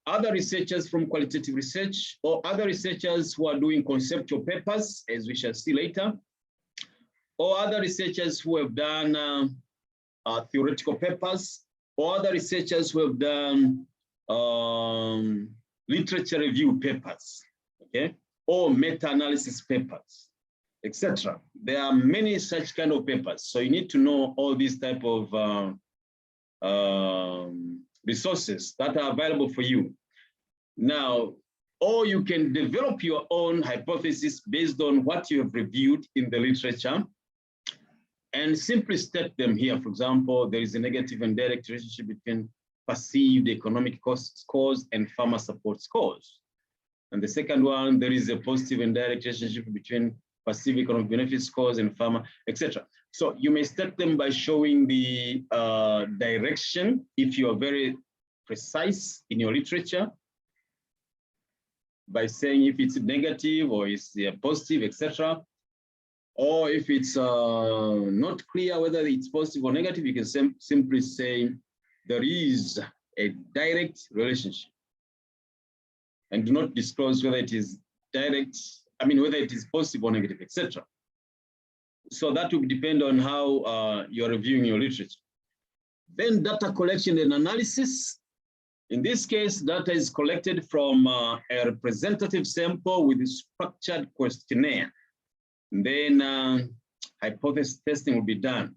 other researchers from qualitative research or other researchers who are doing conceptual papers, as we shall see later, or other researchers who have done theoretical papers, or other researchers who have done literature review papers, okay, or meta-analysis papers, etc. There are many such kind of papers. So you need to know all these type of resources that are available for you. Now, or you can develop your own hypothesis based on what you have reviewed in the literature and simply state them here. For example, there is a negative and direct relationship between perceived economic cost scores and farmer support scores. And the second one, there is a positive and direct relationship between perceived economic benefit scores and farmer, etc. So you may state them by showing the direction if you are very precise in your literature, by saying if it's negative or it's positive, etc. Or if it's not clear whether it's positive or negative, you can simply say there is a direct relationship, and do not disclose whether it is direct, whether it is positive or negative, etc. So that will depend on how you're reviewing your literature. Then data collection and analysis. In this case, data is collected from a representative sample with a structured questionnaire. And then hypothesis testing will be done.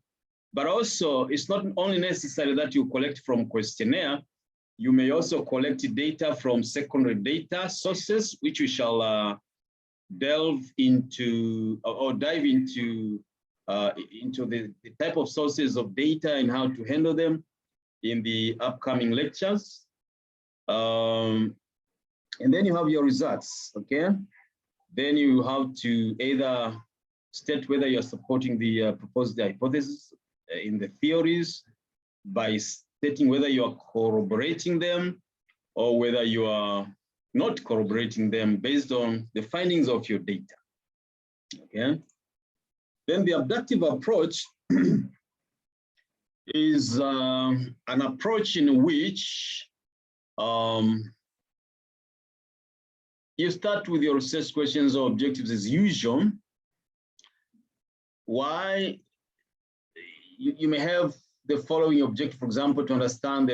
But also, it's not only necessary that you collect from questionnaire, you may also collect data from secondary data sources, which we shall delve into or dive into the type of sources of data and how to handle them in the upcoming lectures. And then you have your results, okay? Then you have to either state whether you're supporting the proposed hypothesis in the theories by stating whether you are corroborating them or whether you are not corroborating them based on the findings of your data, okay? Then the abductive approach is an approach in which you start with your research questions or objectives as usual. Why? You may have the following objective, for example, to understand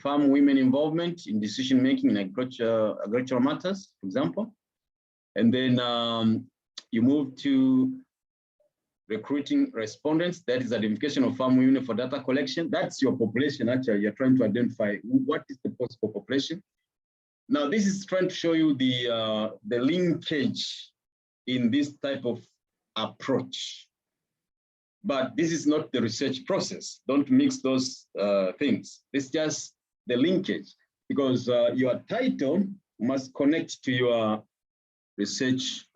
farm women involvement in decision-making in agricultural matters, for example. And then you move to recruiting respondents, that is identification of farm women for data collection. That's your population, actually. You're trying to identify what is the possible population. Now, this is trying to show you the linkage in this type of approach. But this is not the research process. Don't mix those things. It's just the linkage, because your title must connect to your research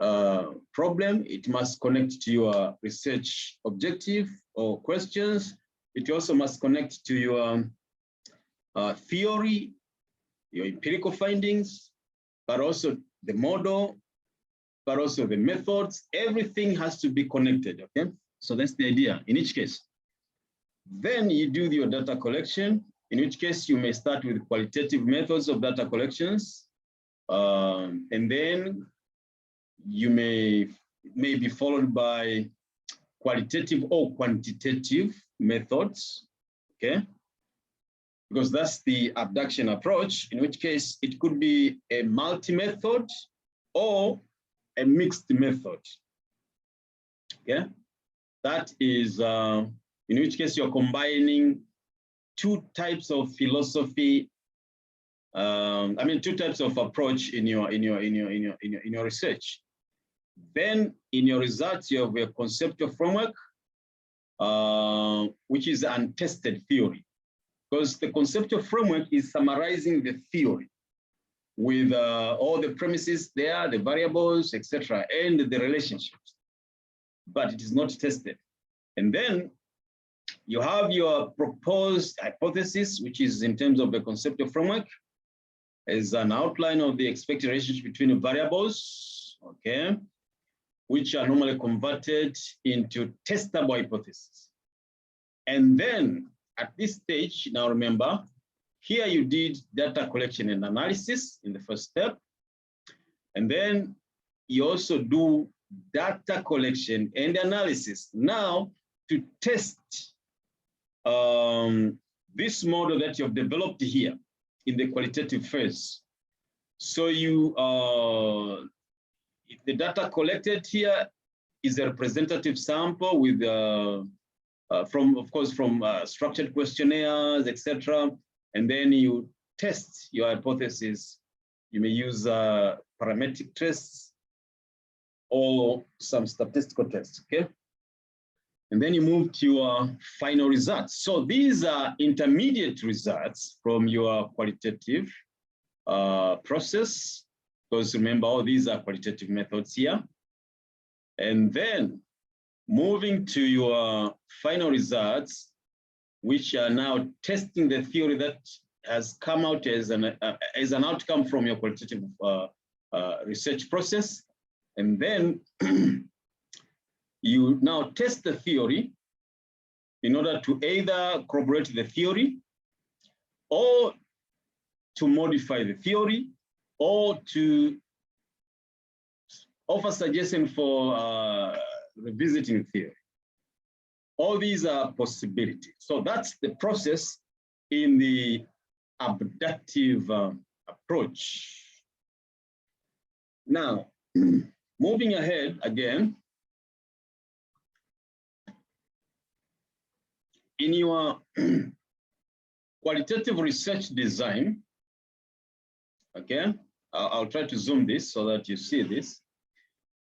problem. It must connect to your research objective or questions. It also must connect to your theory, your empirical findings, but also the model, but also the methods. Everything has to be connected, okay? So that's the idea in each case. Then you do your data collection, in which case you may start with qualitative methods of data collections, and then you may be followed by qualitative or quantitative methods, okay? Because that's the abduction approach, in which case it could be a multi-method or a mixed method, okay? That is, in which case you're combining two types of philosophy, two types of approach in your research. Then in your results, you have a conceptual framework, which is untested theory, because the conceptual framework is summarizing the theory with all the premises there, the variables, etc., and the relationships, but it is not tested. And then you have your proposed hypothesis, which is in terms of the conceptual framework, as an outline of the expected relationship between the variables, okay, which are normally converted into testable hypotheses. And then at this stage, now remember, here you did data collection and analysis in the first step. And then you also do data collection and analysis now to test this model that you've developed here in the qualitative phase. So you, the data collected here is a representative sample with, from structured questionnaires, etc. And then you test your hypothesis. You may use parametric tests or some statistical tests, okay? And then you move to your final results. So these are intermediate results from your qualitative process, because remember, all these are qualitative methods here. And then moving to your final results, which are now testing the theory that has come out as an outcome from your qualitative research process. And then you now test the theory in order to either corroborate the theory or to modify the theory or to offer suggestion for revisiting theory. All these are possibilities. So that's the process in the abductive approach. Now, moving ahead again, in your qualitative research design, okay, I'll try to zoom this so that you see this.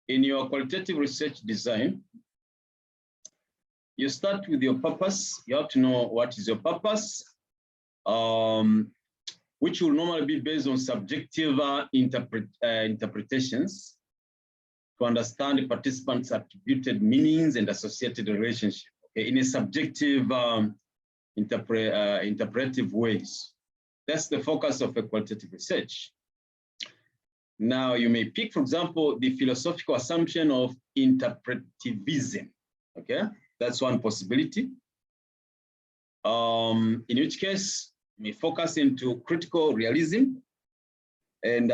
In your qualitative research design, you start with your purpose. You have to know what is your purpose, which will normally be based on subjective interpretations to understand the participants' attributed meanings and associated relationships, okay, in a subjective interpretive ways. That's the focus of a qualitative research. Now you may pick, for example, the philosophical assumption of interpretivism, okay? That's one possibility. In which case, you may focus into critical realism and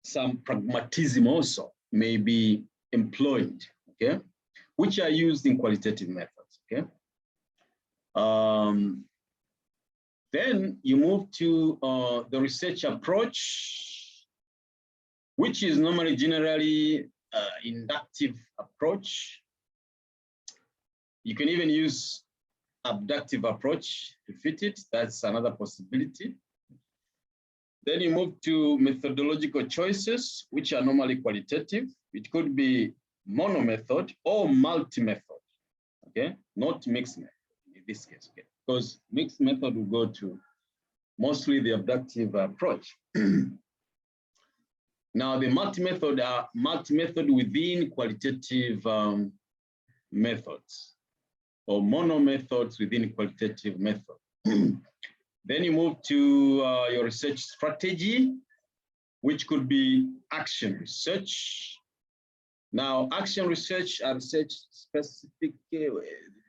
some pragmatism also may be employed, okay? Which are used in qualitative methods, okay? Then you move to the research approach, which is normally generally inductive approach. You can even use abductive approach to fit it. That's another possibility. Then you move to methodological choices, which are normally qualitative. It could be mono method or multi-method, okay? Not mixed method in this case, okay? Because mixed method will go to mostly the abductive approach. Now the multi-method are multi-method within qualitative methods or mono methods within qualitative method. Then you move to your research strategy, which could be action research. Now, action research are research specific,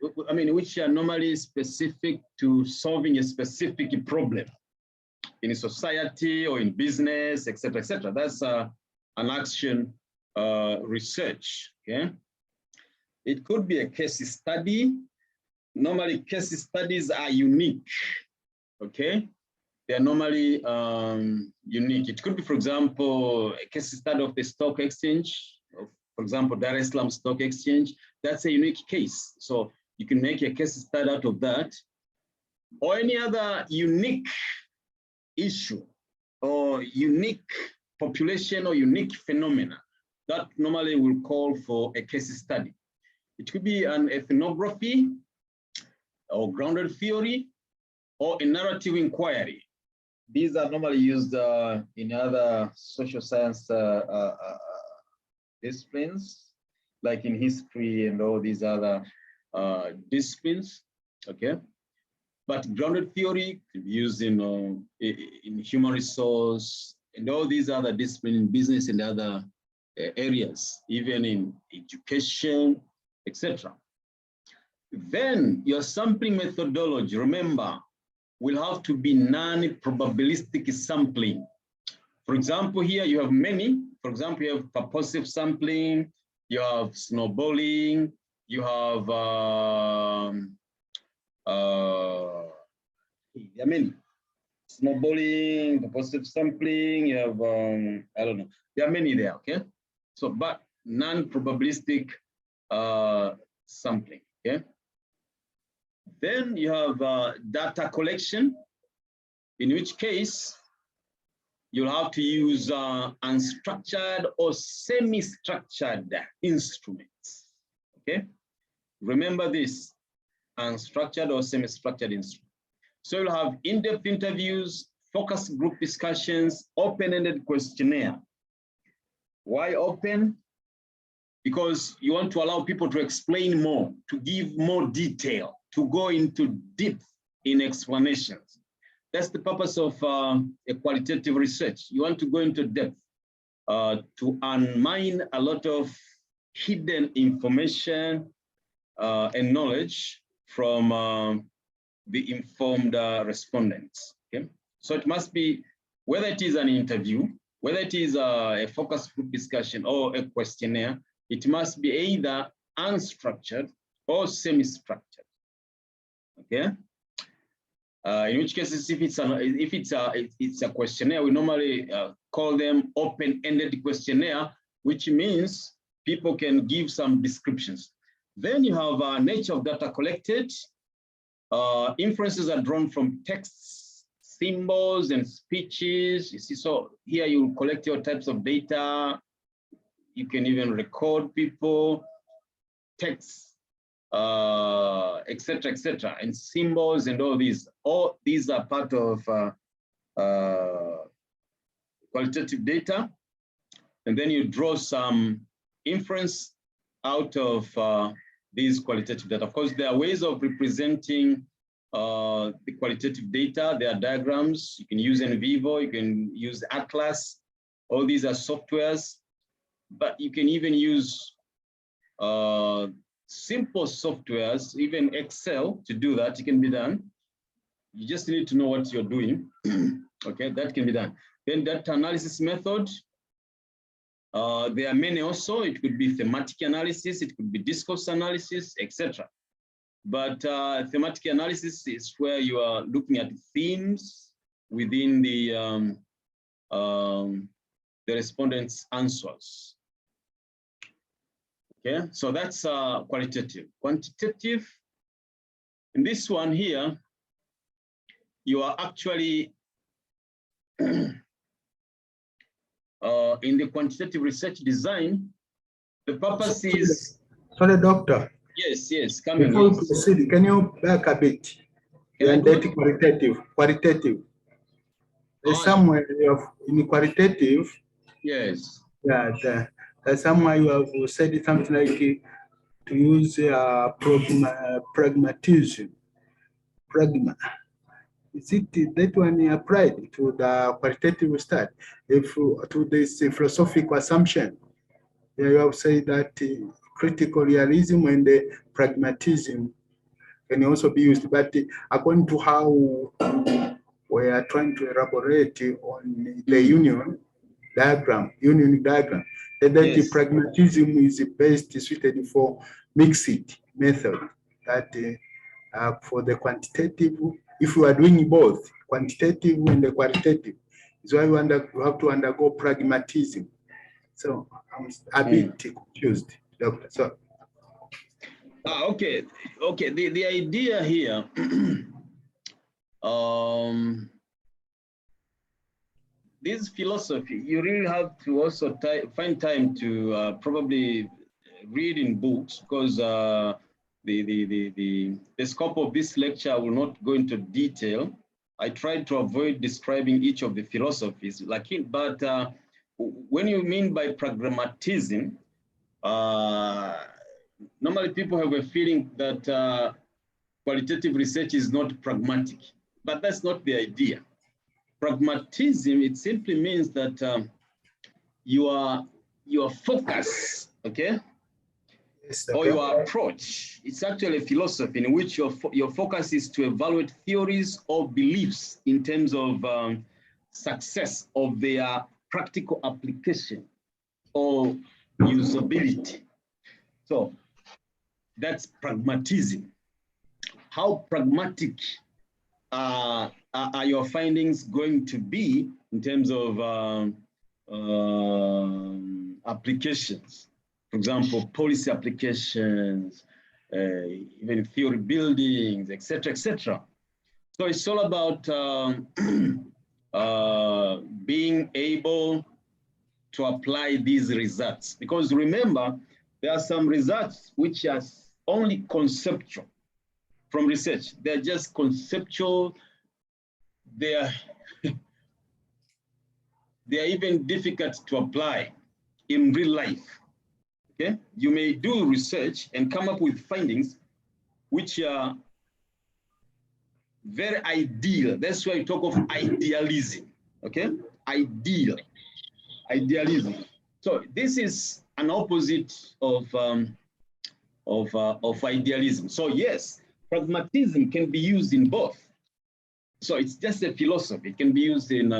which are normally specific to solving a specific problem in society or in business, etc., etc. That's an action research, okay? It could be a case study. Normally, case studies are unique, okay? They're normally unique. It could be, for example, a case study of the stock exchange, for example, Dar es Salaam Stock Exchange. That's a unique case. So you can make a case study out of that, or any other unique issue or unique population or unique phenomena that normally will call for a case study. It could be an ethnography or grounded theory or a narrative inquiry. These are normally used in other social science disciplines, like in history and all these other disciplines, okay? But grounded theory could be used in human resource and all these other disciplines in business and other areas, even in education, etc. Then your sampling methodology, remember, will have to be non-probabilistic sampling. For example, here you have many. For example, you have purposive sampling, you have snowballing, you have, there are many. Snowballing, purposive sampling, you have, I don't know. There are many there, okay? So, but non-probabilistic sampling, okay? Then you have data collection, in which case you'll have to use unstructured or semi-structured instruments, okay? Remember this, unstructured or semi-structured instruments. So you'll have in-depth interviews, focus group discussions, open-ended questionnaire. Why open? Because you want to allow people to explain more, to give more detail, to go into depth in explanations. That's the purpose of a qualitative research. You want to go into depth to unmine a lot of hidden information and knowledge from the informed respondents, okay? So it must be, whether it is an interview, whether it is a focus group discussion or a questionnaire, it must be either unstructured or semi-structured, okay? In which cases, if it's a questionnaire, we normally call them open-ended questionnaire, which means people can give some descriptions. Then you have nature of data collected. Inferences are drawn from texts, symbols, and speeches. You see, so here you collect your types of data. You can even record people, texts, etc., etc., and symbols and all these. All these are part of qualitative data. And then you draw some inference out of these qualitative data. Of course, there are ways of representing the qualitative data. There are diagrams. You can use NVivo, you can use Atlas. All these are softwares, but you can even use simple softwares, even Excel to do that. It can be done. You just need to know what you're doing. Okay, that can be done. Then data analysis method. There are many also. It could be thematic analysis, it could be discourse analysis, etc. But thematic analysis is where you are looking at themes within the respondents' answers. Okay, so that's qualitative. Quantitative, in this one here, you are actually in the quantitative research design, the purpose is... Sorry, doctor. Yes, come in. Before we proceed, can you back a bit? And that qualitative. There's somewhere you have in qualitative. Yes. Yeah, there's somewhere you have said something like to use pragmatism. Pragma. Is it that one applied to the qualitative study? If to this philosophical assumption, you have said that critical realism and pragmatism can also be used, but according to how we are trying to elaborate on the union, diagram, union diagram, and that the Yes. pragmatism is best suited for mixed method. That for the quantitative, if you are doing both quantitative and the qualitative, is why you have to undergo pragmatism. So I'm a bit confused, Doctor. So Okay. The idea here, this philosophy, you really have to also find time to probably read in books, because the scope of this lecture will not go into detail. I tried to avoid describing each of the philosophies, but when you mean by pragmatism, normally people have a feeling that qualitative research is not pragmatic, but that's not the idea. Pragmatism, it simply means that your focus, okay, yes, or okay. your approach, it's actually a philosophy in which your focus is to evaluate theories or beliefs in terms of success of their practical application or usability. So that's pragmatism. How pragmatic are your findings going to be in terms of applications? For example, policy applications, even theory buildings, etc., etc. So it's all about being able to apply these results. Because remember, there are some results which are only conceptual from research. They're just conceptual. They're even difficult to apply in real life. Okay, you may do research and come up with findings which are very ideal. That's why I talk of idealism. Okay, idealism. So this is an opposite of idealism. So yes, pragmatism can be used in both. So it's just a philosophy. It can be used in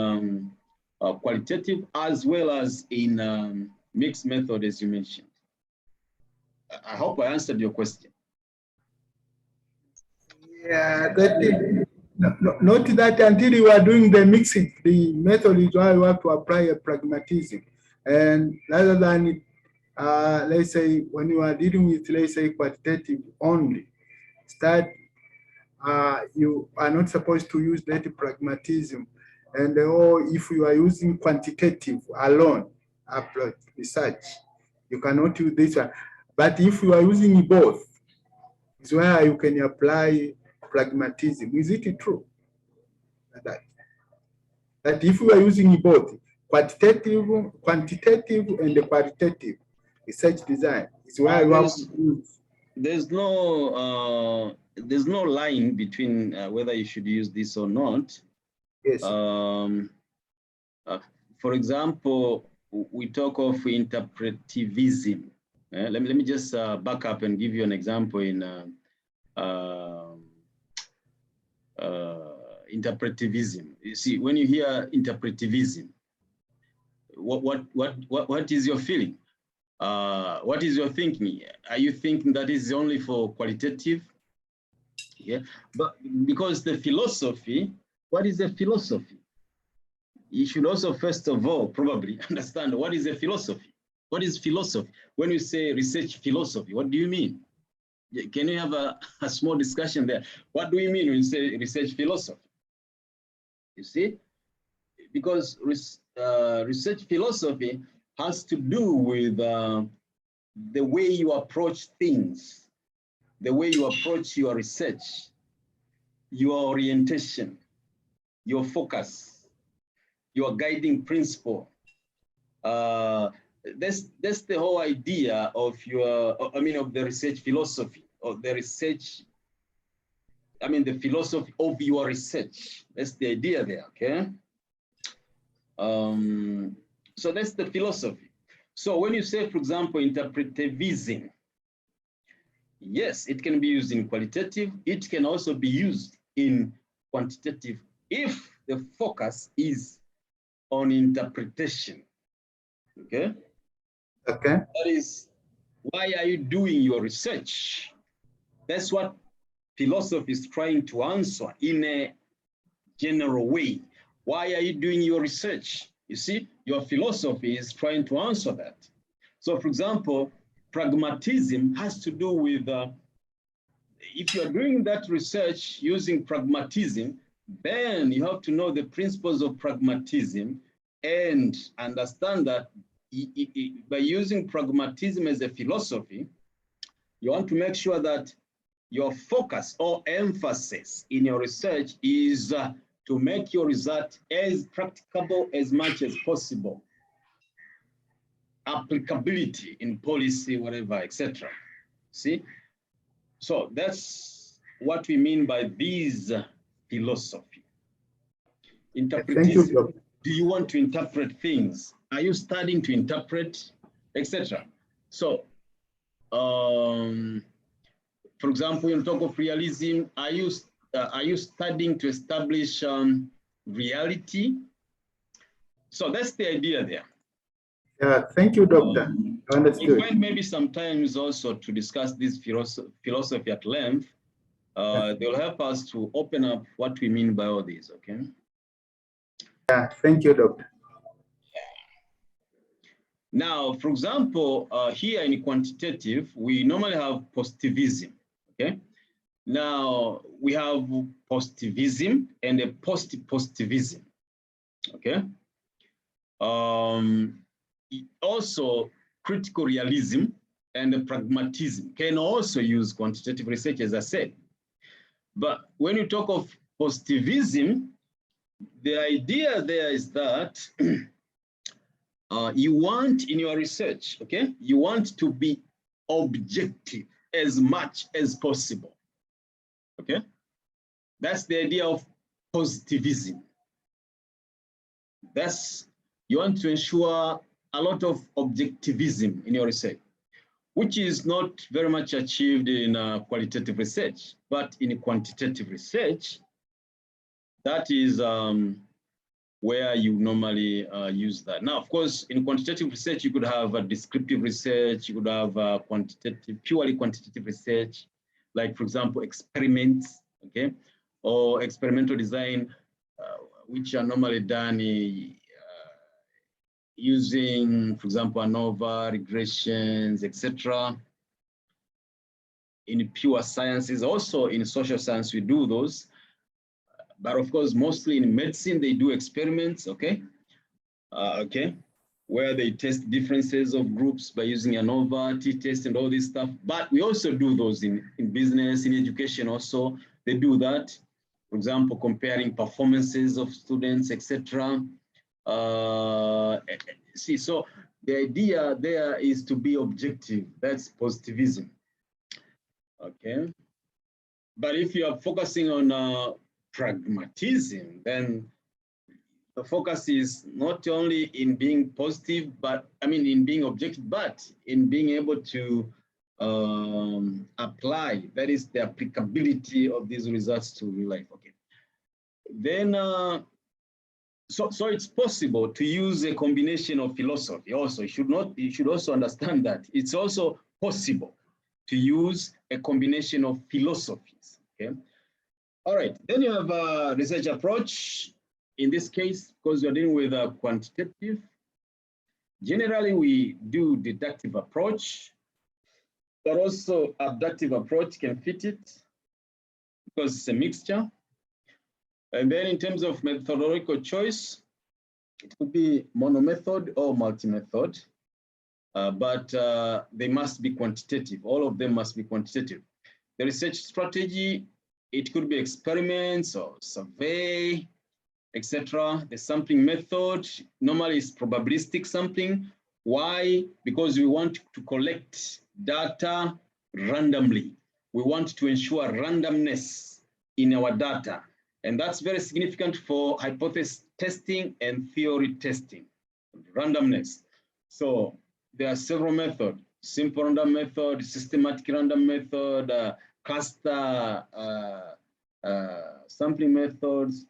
qualitative as well as in mixed method, as you mentioned. I hope I answered your question. Yeah, not that until you are doing the mixing, the method is why you have to apply a pragmatism. And rather than, let's say, when you are dealing with, let's say, quantitative only, you are not supposed to use that pragmatism. And or if you are using quantitative alone, approach research, you cannot use this one. But if you are using both, is where you can apply pragmatism. Is it true? That if you are using both quantitative and the qualitative research design, is where you have to use. There's no line between whether you should use this or not. Yes. For example, we talk of interpretivism. Let me just back up and give you an example in interpretivism. You see, when you hear interpretivism, what is your feeling? What is your thinking? Are you thinking that is only for qualitative? Yeah, but because the philosophy, what is a philosophy? You should also, first of all, probably understand what is a philosophy. What is philosophy? When you say research philosophy, what do you mean? Can you have a small discussion there? What do you mean when you say research philosophy? You see, because research philosophy has to do with the way you approach things, the way you approach your research, your orientation, your focus, your guiding principle. That's the whole idea of of the research philosophy, of the research, the philosophy of your research. That's the idea there, okay? So that's the philosophy. So when you say, for example, interpretivism, yes, it can be used in qualitative. It can also be used in quantitative if the focus is on interpretation. Okay. Okay. That is, why are you doing your research? That's what philosophy is trying to answer in a general way. Why are you doing your research? You see, your philosophy is trying to answer that. So, for example, pragmatism has to do with, if you're doing that research using pragmatism, then you have to know the principles of pragmatism and understand that by using pragmatism as a philosophy, you want to make sure that your focus or emphasis in your research is to make your result as practicable as much as possible. Applicability in policy, whatever, etc. See? So that's what we mean by this philosophy. Thank you, Interpretism. Doctor. Do you want to interpret things? Are you studying to interpret, etc.? So, for example, in talk of realism, are you studying to establish reality? So that's the idea there. Yeah, thank you, Doctor. I We understood. find maybe sometimes also to discuss this philosophy at length, they'll help us to open up what we mean by all these, okay? Yeah, thank you, Doctor. Now, for example, here in quantitative, we normally have positivism, okay? Now, we have positivism and a post-positivism, okay? Also, critical realism and pragmatism can also use quantitative research, as I said. But when you talk of positivism, the idea there is that you want in your research, okay, you want to be objective as much as possible, okay? That's the idea of positivism. You want to ensure a lot of objectivism in your research, which is not very much achieved in qualitative research, but in quantitative research, that is where you normally use that. Now, of course, in quantitative research, you could have a descriptive research, you could have purely quantitative research, like, for example, experiments, okay, or experimental design, which are normally done using, for example, ANOVA, regressions, etc. In pure sciences, also in social science, we do those. But of course, mostly in medicine, they do experiments, okay? Okay, where they test differences of groups by using ANOVA, t-test, and all this stuff. But we also do those in business, in education also, they do that. For example, comparing performances of students, etc. See, so the idea there is to be objective. That's positivism, okay? But if you are focusing on pragmatism, then the focus is not only in being positive, but I mean, in being objective, but in being able to apply, that is the applicability of these results to real life, okay? Then, so it's possible to use a combination of philosophy also. You should also understand that it's also possible to use a combination of philosophies, okay? All right, then you have a research approach. In this case, because you're dealing with a quantitative, generally we do deductive approach, but also abductive approach can fit it because it's a mixture. And then in terms of methodological choice, it could be monomethod or multi-method, but they must be quantitative. All of them must be quantitative. The research strategy, it could be experiments or survey, etc. The sampling method normally is probabilistic sampling. Why? Because we want to collect data randomly. We want to ensure randomness in our data. And that's very significant for hypothesis testing and theory testing, randomness. So there are several methods: simple random method, systematic random method, cluster sampling methods.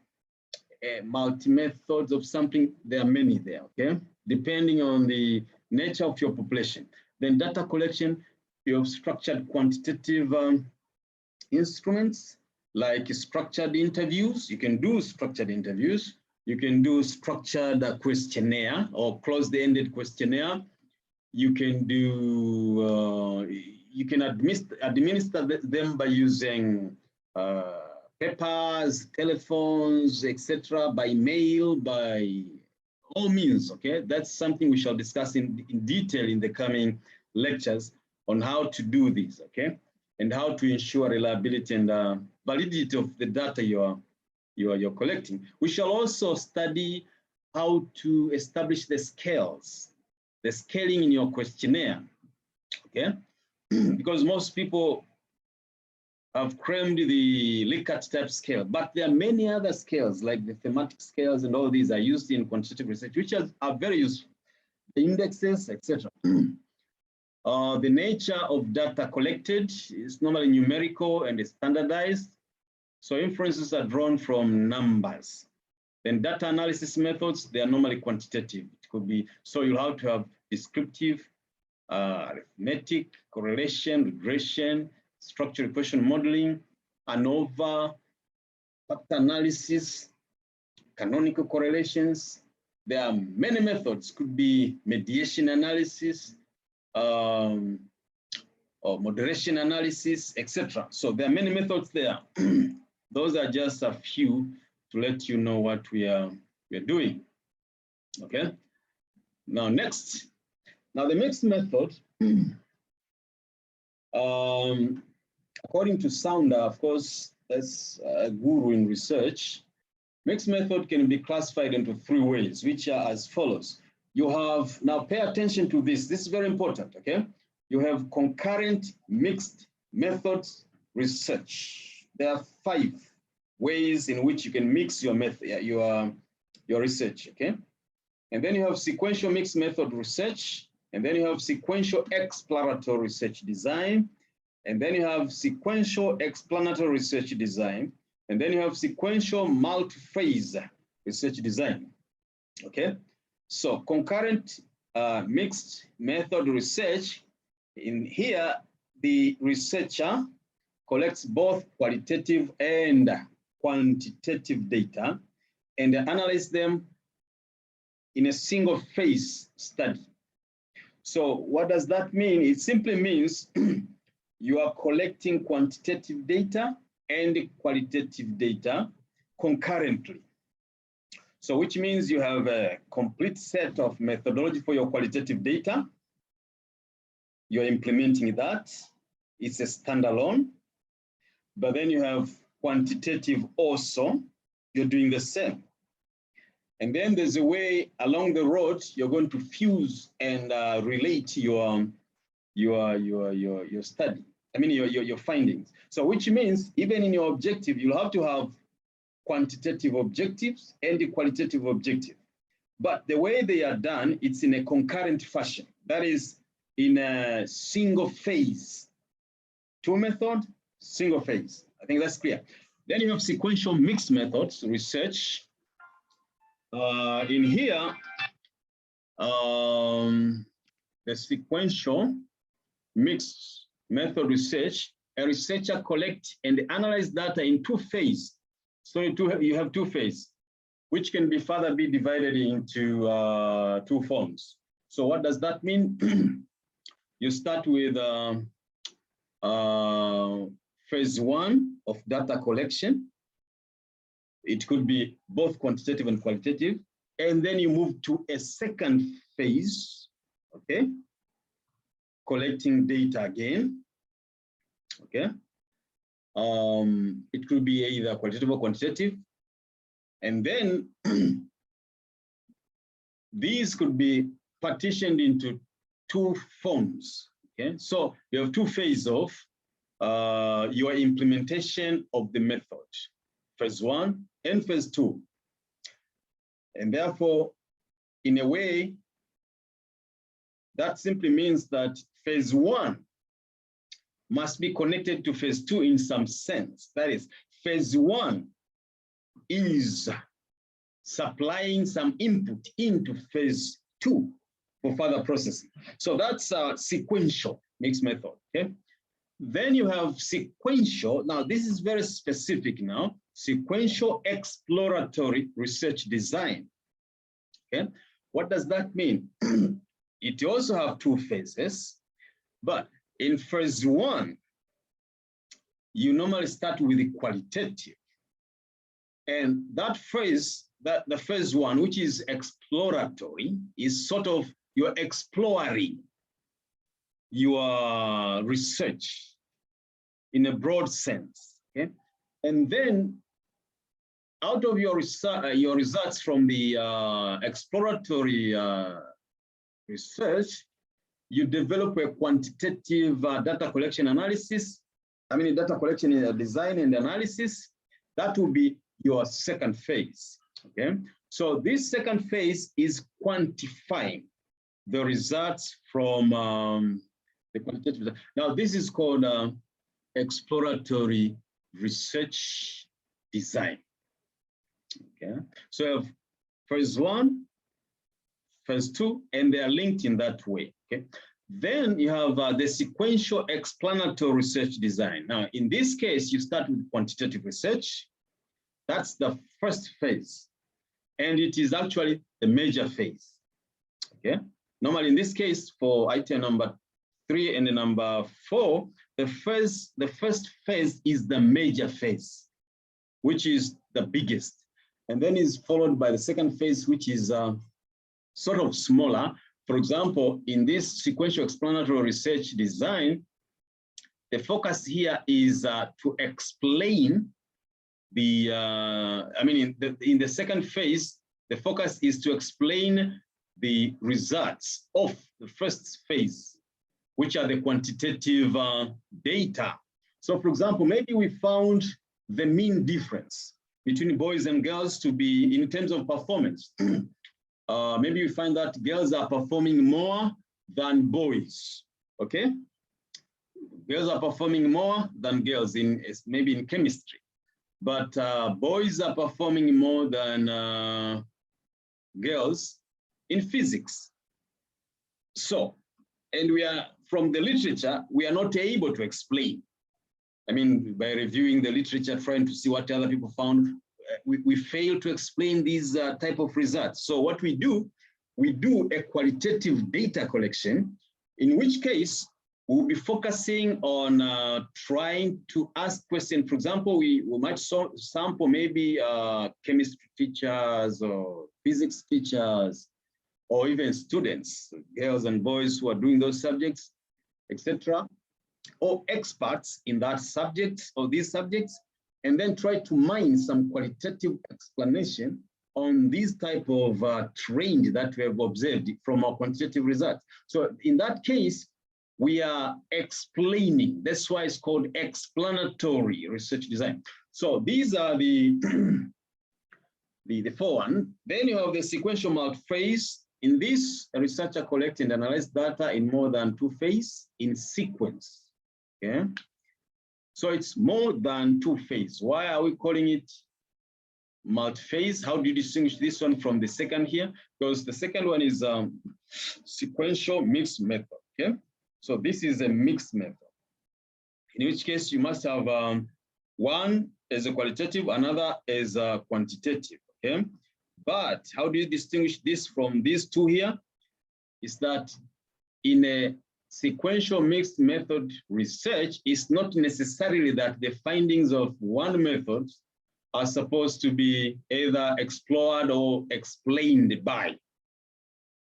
multi-methods of sampling. There are many there, okay? Depending on the nature of your population. Then data collection, you have structured quantitative instruments like structured interviews. You can do structured interviews. You can do structured questionnaire or closed-ended questionnaire. You can do, you can administer them by using papers, telephones, etc., by mail, by all means, okay? That's something we shall discuss in detail in the coming lectures on how to do this, okay? And how to ensure reliability and validity of the data you're collecting. We shall also study how to establish the scales, the scaling in your questionnaire, okay? Because most people have crammed the Likert type scale, but there are many other scales like the thematic scales, and all these are used in quantitative research, which are very useful. The indexes, etc. The nature of data collected is normally numerical and standardized. So inferences are drawn from numbers. Then data analysis methods, they are normally quantitative. It could be, so you'll have to have descriptive, arithmetic, correlation, regression, structural equation modeling, ANOVA, factor analysis, canonical correlations. There are many methods. Could be mediation analysis, or moderation analysis, etc. So there are many methods there. Those are just a few to let you know what we are doing. Okay. Now next, the mixed method, according to Sounder, of course, that's a guru in research. Mixed method can be classified into 3 ways, which are as follows. You have, now pay attention to this. This is very important, okay? You have concurrent mixed methods research. There are 5 ways in which you can mix your method, your research, okay? And then you have sequential mixed method research, and then you have sequential exploratory research design, and then you have sequential explanatory research design, and then you have sequential multi-phase research design, okay? So concurrent mixed method research, in here, the researcher collects both qualitative and quantitative data and analyze them in a single phase study. So what does that mean? It simply means you are collecting quantitative data and qualitative data concurrently. So which means you have a complete set of methodology for your qualitative data. You're implementing that. It's a standalone. But then you have quantitative also. You're doing the same. And then there's a way along the road you're going to fuse and relate your study. I mean your findings. So which means even in your objective, you'll have to have quantitative objectives and the qualitative objective. But the way they are done, it's in a concurrent fashion. That is in a single phase. 2 method, single phase. I think that's clear. Then you have sequential mixed methods research. In here, the sequential mixed method research, a researcher collects and analyze data in 2 phases. So you have 2 phases, which can be further be divided into 2 forms. So what does that mean? You start with phase 1 of data collection. It could be both quantitative and qualitative. And then you move to a second phase, okay? Collecting data again, okay? It could be either qualitative or quantitative. And then these could be partitioned into 2 forms, okay? So you have 2 phases of your implementation of the method, phase 1 and phase 2. And therefore, in a way, that simply means that phase 1 must be connected to phase 2 in some sense. That is, phase 1 is supplying some input into phase 2 for further processing. So that's a sequential mixed method, okay? Then you have sequential. Now, this is very specific now. Sequential exploratory research design, okay? What does that mean? It also have 2 phases, but in phase 1, you normally start with the qualitative. And that phase, the phase 1, which is exploratory, is sort of you're exploring your research in a broad sense, okay? And then out of your results from the exploratory research, you develop a quantitative data collection analysis. I mean, data collection design and analysis. That will be your second phase, okay? So this second phase is quantifying the results from the quantitative. Now, this is called exploratory research design, okay? So you have phase 1, phase 2, and they are linked in that way, okay? Then you have the sequential explanatory research design. Now, in this case, you start with quantitative research. That's the first phase, and it is actually the major phase, okay? Normally, in this case, for item number 3 and number 4, the first phase is the major phase, which is the biggest, and then is followed by the second phase, which is sort of smaller. For example, in this sequential explanatory research design, the focus here is to explain the, in the second phase, the focus is to explain the results of the first phase, which are the quantitative data. So for example, maybe we found the mean difference between boys and girls to be in terms of performance. Maybe we find that girls are performing more than boys, okay? Girls are performing more than girls in maybe in chemistry, but boys are performing more than girls in physics. So, and we are, from the literature, we are not able to explain. I mean, by reviewing the literature, trying to see what other people found, we fail to explain these type of results. So what we do a qualitative data collection, in which case we'll be focusing on trying to ask questions. For example, we might sample maybe chemistry teachers or physics teachers, or even students, girls and boys who are doing those subjects, etc., or experts in that subject or these subjects, and then try to mine some qualitative explanation on these type of trend that we have observed from our quantitative results. So in that case, we are explaining. That's why it's called explanatory research design. So these are the the 4 one. Then you have the sequential multi-phase. In this, a researcher collects and analyzes data in more than 2 phases in sequence. Okay. So it's more than 2 phases. Why are we calling it multi-phase? How do you distinguish this one from the second here? Because the second one is sequential mixed method. Okay. So this is a mixed method, in which case you must have one as a qualitative, another as a quantitative. Okay. But how do you distinguish this from these 2 here? Is that in a sequential mixed method research, it's not necessarily that the findings of one method are supposed to be either explored or explained by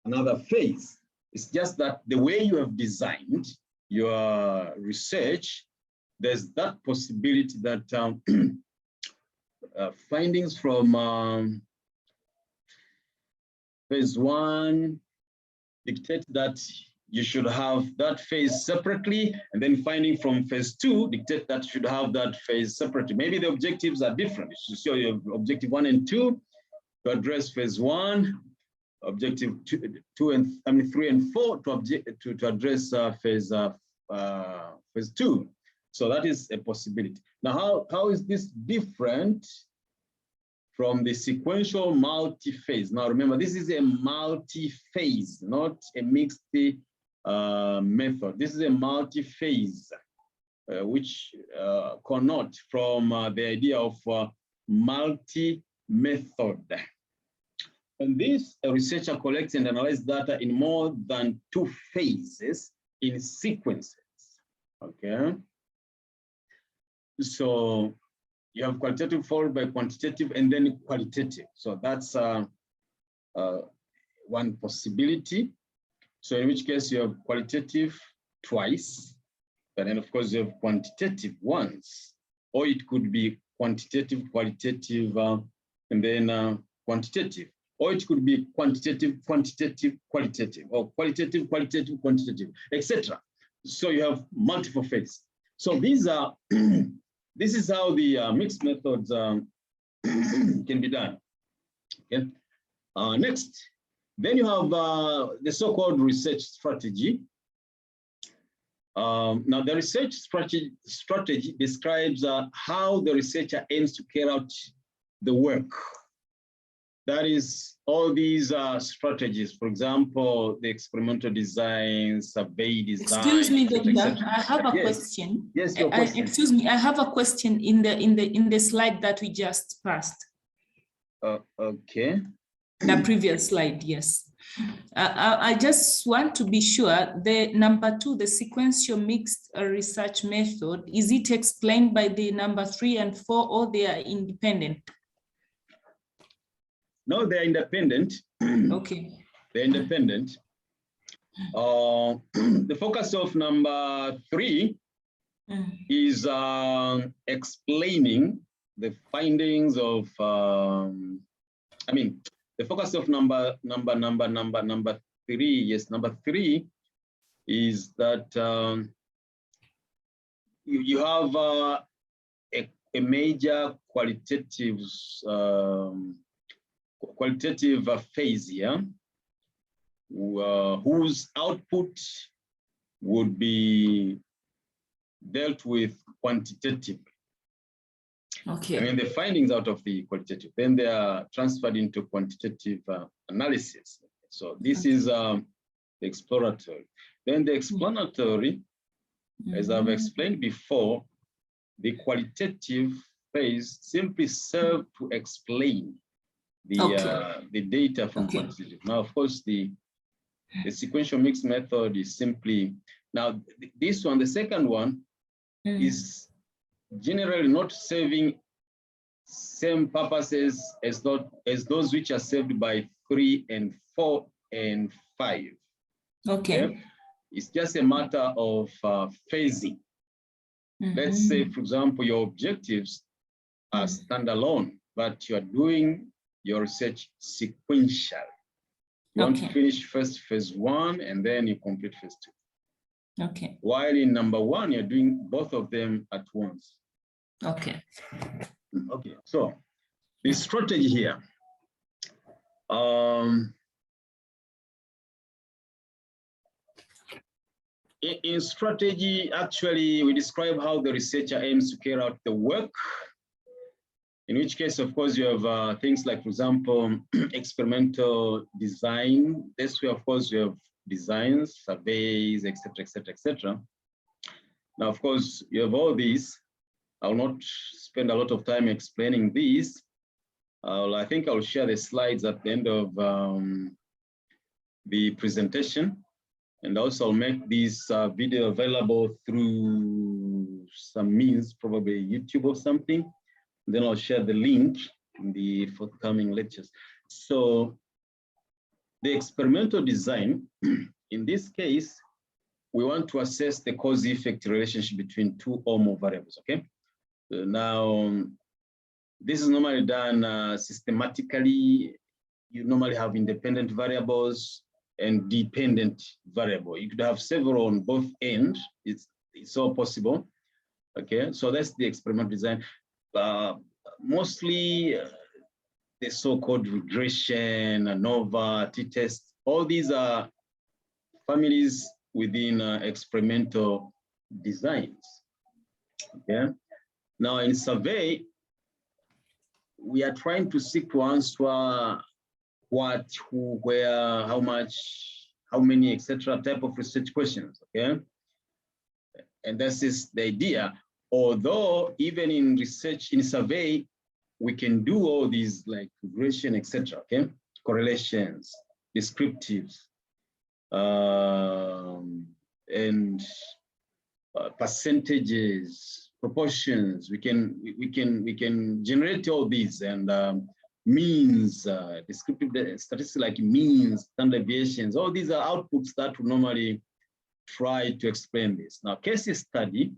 another phase. It's just that the way you have designed your research, there's that possibility that findings from phase 1 dictate that you should have that phase separately, and then finding from phase 2 dictate that you should have that phase separately. Maybe the objectives are different. You show your objective 1 and 2 to address phase 1, objective 3 and 4 to address phase 2. So that is a possibility. Now, how is this different from the sequential multi-phase. Now remember, this is a multi-phase, not a mixed method. This is a multi-phase, which connote from the idea of multi-method. And this, a researcher collects and analyzes data in more than 2 phases in sequences, okay? So you have qualitative followed by quantitative and then qualitative. So that's one possibility. So in which case you have qualitative twice, but then of course you have quantitative once, or it could be quantitative, qualitative, and then quantitative. Or it could be quantitative, quantitative, qualitative, or qualitative, qualitative, quantitative, etc. So you have multiple phases. So these are, this is how the mixed methods can be done. Okay. Next, then you have the so-called research strategy. Now the research strategy describes how the researcher aims to carry out the work. That is all these strategies, for example, the experimental design, survey design. Excuse me, et Doctor, cetera. I have a Yes. question. Yes, your question. Excuse me, I have a question in the slide that we just passed. Okay. The previous slide, yes. I just want to be sure, the number 2, the sequential mixed research method, is it explained by the number 3 and 4, or they are independent? No, they're independent. Okay. They're independent. The focus of number 3 is explaining the findings of, the focus of number 3, yes, number 3 is that you have a major qualitative phase here, whose output would be dealt with quantitatively. Okay. I mean, the findings out of the qualitative, then they are transferred into quantitative analysis. So this is the exploratory. Then the explanatory, as I've explained before, the qualitative phase simply serves to explain the data from quantitative. Now, of course, the sequential mixed method is simply, now this one, the second one, is generally not serving same purposes as those which are served by 3 and 4 and 5. Okay. It's just a matter of phasing. Let's say, for example, your objectives are standalone, but you are doing your research sequential. You want to finish first phase 1 and then you complete phase 2. Okay. While in number 1, you're doing both of them at once. Okay. Okay, so the strategy here. In strategy, actually, we describe how the researcher aims to carry out the work. In which case, of course, you have things like, for example, experimental design. This way, of course, you have designs, surveys, etc., etc., etc. Now, of course, you have all these. I will not spend a lot of time explaining these. I think I'll share the slides at the end of the presentation. And also I'll make this video available through some means, probably YouTube or something. Then I'll share the link in the forthcoming lectures. So the experimental design, in this case, we want to assess the cause-effect relationship between 2 or more variables, okay? Now, this is normally done systematically. You normally have independent variables and dependent variable. You could have several on both ends. It's all possible. Okay, so that's the experimental design. Mostly the so-called regression, ANOVA, t-test, all these are families within experimental designs. Okay. Now in survey, we are trying to seek to answer what, who, where, how much, how many, etc. type of research questions, okay? And this is the idea. Although even in research, in survey, we can do all these like regression, etc. Okay, correlations, descriptives, and percentages, proportions. We can generate all these, and means, descriptive statistics like means, standard deviations. All these are outputs that we normally try to explain this. Now, case study.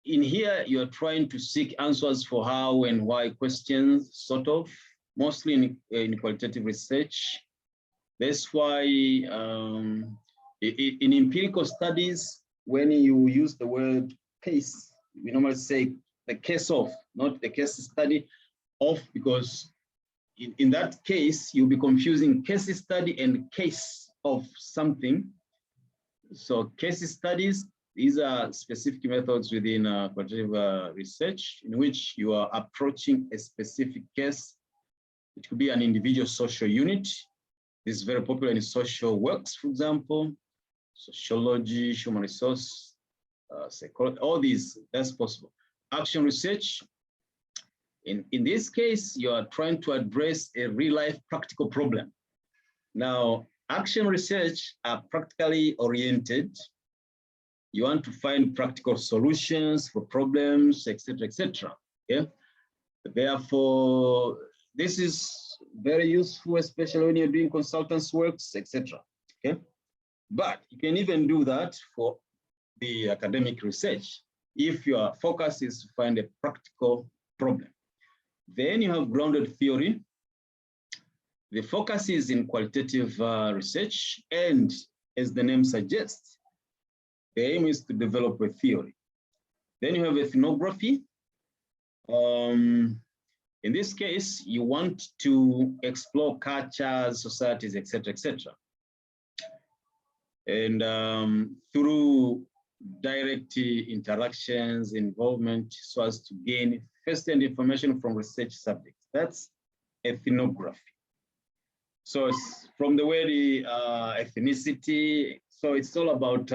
In here, you're trying to seek answers for how and why questions, sort of, mostly in qualitative research. That's why in empirical studies, when you use the word case, we normally say the case of, not the case study of, because in that case, you'll be confusing case study and case of something. So case studies, these are specific methods within qualitative research in which you are approaching a specific case. It could be an individual social unit. This is very popular in social works, for example, sociology, human resource, psychology, all these, that's possible. Action research, in this case, you are trying to address a real-life practical problem. Now, action research are practically oriented. You want to find practical solutions for problems, etc., etc. Okay? Therefore, this is very useful, especially when you're doing consultants works, etc. Okay? But you can even do that for the academic research if your focus is to find a practical problem. Then you have grounded theory. The focus is in qualitative research, and as the name suggests, the aim is to develop a theory. Then you have ethnography. In this case, you want to explore cultures, societies, etc., etc. And through direct interactions, involvement, so as to gain first-hand information from research subjects. That's ethnography. So it's from the word ethnicity. So it's all about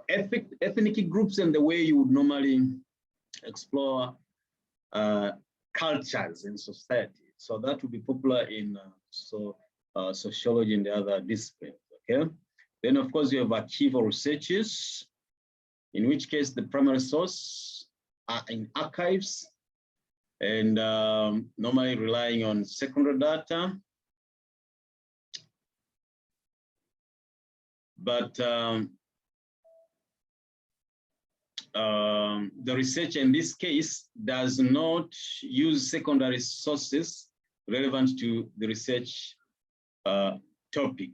ethnic groups and the way you would normally explore cultures in society. So that would be popular in sociology and the other disciplines, okay? Then of course you have archival researches, in which case the primary source are in archives and normally relying on secondary data. But the research in this case does not use secondary sources relevant to the research topic.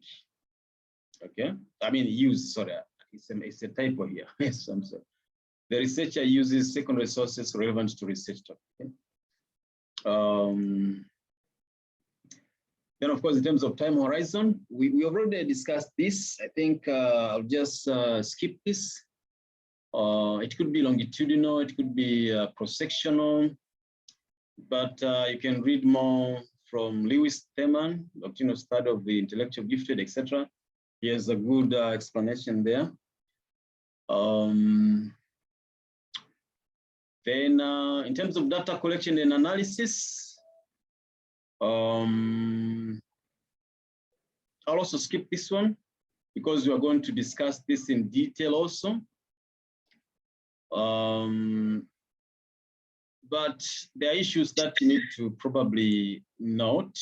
Okay, I mean use, sorry, it's a typo here. Yes, I'm sorry. The researcher uses secondary sources relevant to research topic. Okay? Then of course, in terms of time horizon, we already discussed this. I think I'll just skip this. It could be longitudinal, it could be cross-sectional, but you can read more from Lewis Theman, Doctrinal Study of the Intellectual Gifted, etc. He has a good explanation there. Then in terms of data collection and analysis, I'll also skip this one because we are going to discuss this in detail also. But there are issues that you need to probably note.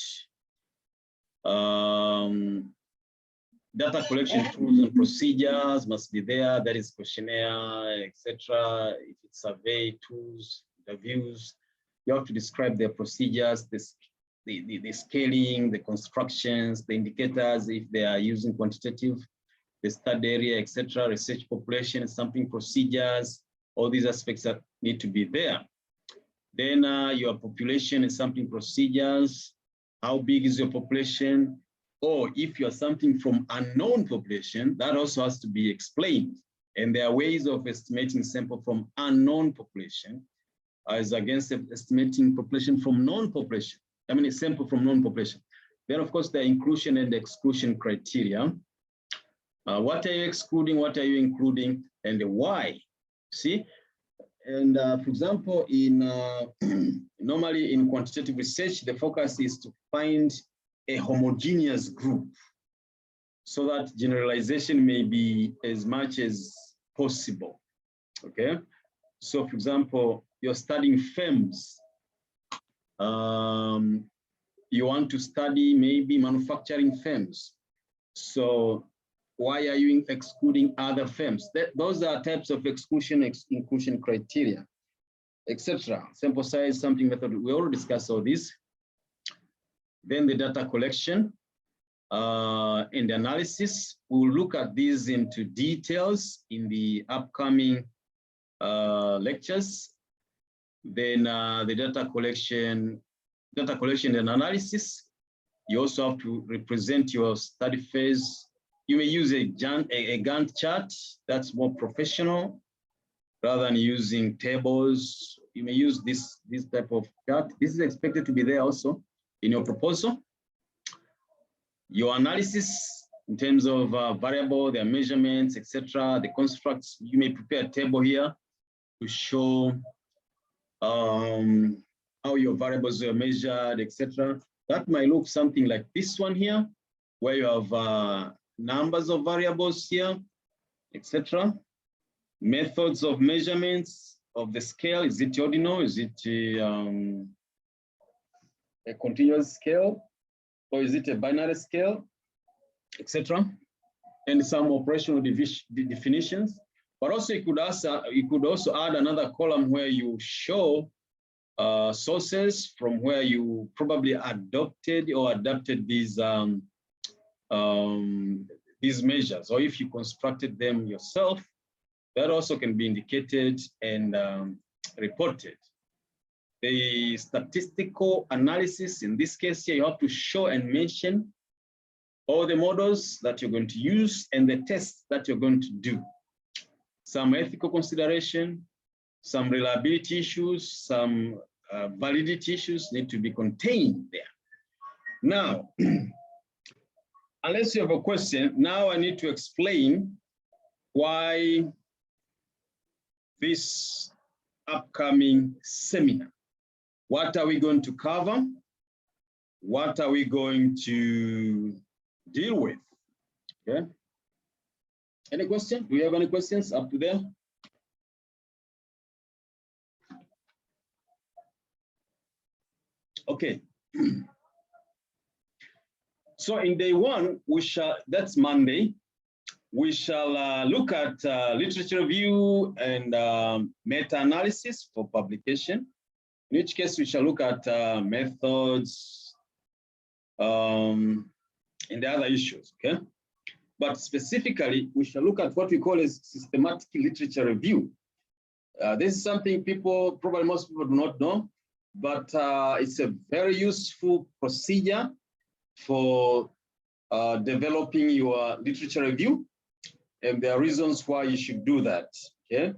Data collection tools and procedures must be there. That is questionnaire, etc. If it's survey tools, interviews, you have to describe their procedures, the scaling, the constructions, the indicators, if they are using quantitative, the study area, etc., research population, sampling procedures, all these aspects that need to be there. Then your population and sampling procedures, how big is your population? Or if you're sampling from unknown population, that also has to be explained. And there are ways of estimating sample from unknown population as against estimating population from non-population. I mean, a sample from non-population. Then, of course, the inclusion and exclusion criteria. What are you excluding? What are you including? And why? See? And for example, in normally in quantitative research, the focus is to find a homogeneous group so that generalization may be as much as possible. Okay. So, for example, you're studying firms. You want to study maybe manufacturing firms. So why are you excluding other firms? Those are types of exclusion, inclusion criteria, etc. Sample size, sampling method, we already discussed all this. Then the data collection and analysis. We'll look at these into details in the upcoming lectures. Then the data collection and analysis. You also have to represent your study phase. You may use a Gantt chart that's more professional rather than using tables. You may use this type of chart. This is expected to be there also in your proposal. Your analysis in terms of variable, their measurements, etc. The constructs, you may prepare a table here to show how your variables are measured, etc. That might look something like this one here, where you have numbers of variables here, etc. Methods of measurements of the scale. Is it ordinal? Is it a continuous scale? Or is it a binary scale, etc.? And some operational definitions. But also you could also add another column where you show sources from where you probably adopted or adapted these measures, or if you constructed them yourself, that also can be indicated and reported. The statistical analysis, in this case here, you have to show and mention all the models that you're going to use and the tests that you're going to do. Some ethical consideration, some reliability issues, some validity issues need to be contained there. Now, unless you have a question, now I need to explain why this upcoming seminar. What are we going to cover? What are we going to deal with? Okay. Any question? Do we have any questions up to there? Okay. So in day one, that's Monday, we shall look at literature review and meta-analysis for publication. In each case, we shall look at methods and the other issues, okay? But specifically, we shall look at what we call as systematic literature review. This is something most people do not know, but it's a very useful procedure for developing your literature review. And there are reasons why you should do that, okay?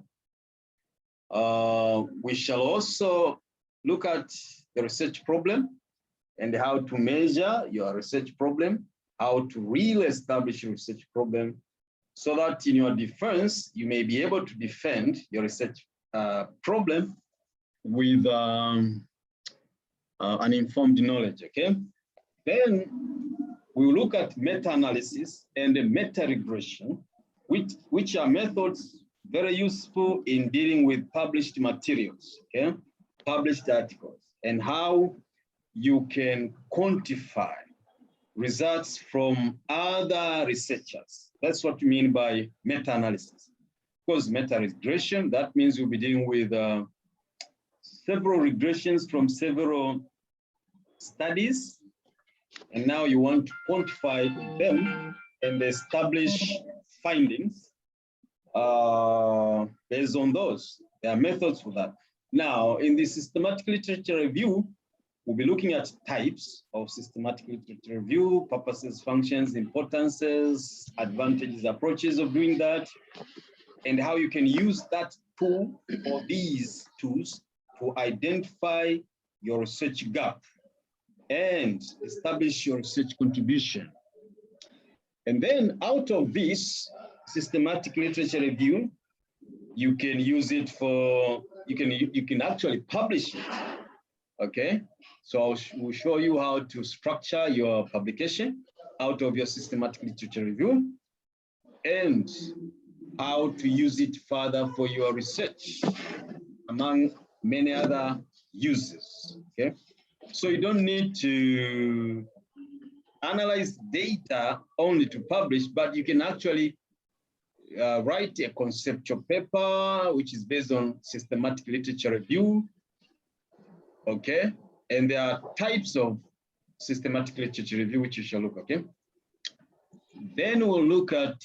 We shall also look at the research problem and how to measure your research problem, how to really establish your research problem, so that in your defense, you may be able to defend your research problem with an informed knowledge, okay? Then we will look at meta-analysis and the meta-regression, which are methods very useful in dealing with published materials, okay? Published articles, and how you can quantify results from other researchers. That's what we mean by meta-analysis. Of course, meta-regression, that means you'll be dealing with several regressions from several studies, and now you want to quantify them and establish findings based on those. There are methods for that. Now, in the systematic literature review, we'll be looking at types of systematic literature review, purposes, functions, importances, advantages, approaches of doing that. and how you can use that tool or these tools to identify your research gap and establish your research contribution. And then out of this systematic literature review, you can use it for, you can actually publish it, okay? So we'll show you how to structure your publication out of your systematic literature review and how to use it further for your research, among many other uses, okay? So you don't need to analyze data only to publish, but you can actually write a conceptual paper, which is based on systematic literature review, okay? And there are types of systematic literature review, which you shall look, okay? Then we'll look at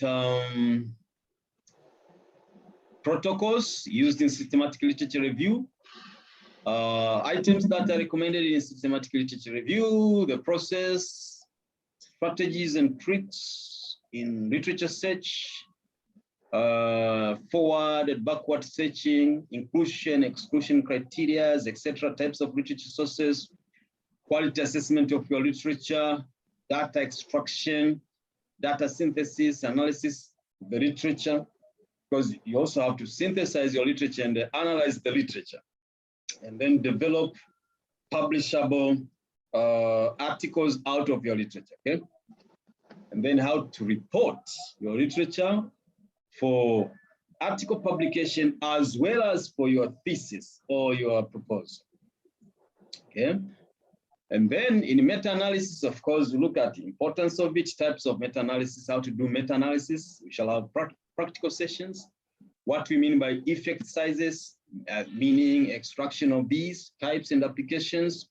protocols used in systematic literature review, items that are recommended in systematic literature review, the process, strategies and tricks in literature search, forward and backward searching, inclusion, exclusion criteria, etc., types of literature sources, quality assessment of your literature, data extraction, data synthesis, analysis of the literature, because you also have to synthesize your literature and analyze the literature, and then develop publishable articles out of your literature, okay? And then how to report your literature for article publication as well as for your thesis or your proposal, okay? And then in meta-analysis, of course, we look at the importance of it, types of meta-analysis, how to do meta-analysis. We shall have practical sessions, what we mean by effect sizes, meaning extraction of these types and applications,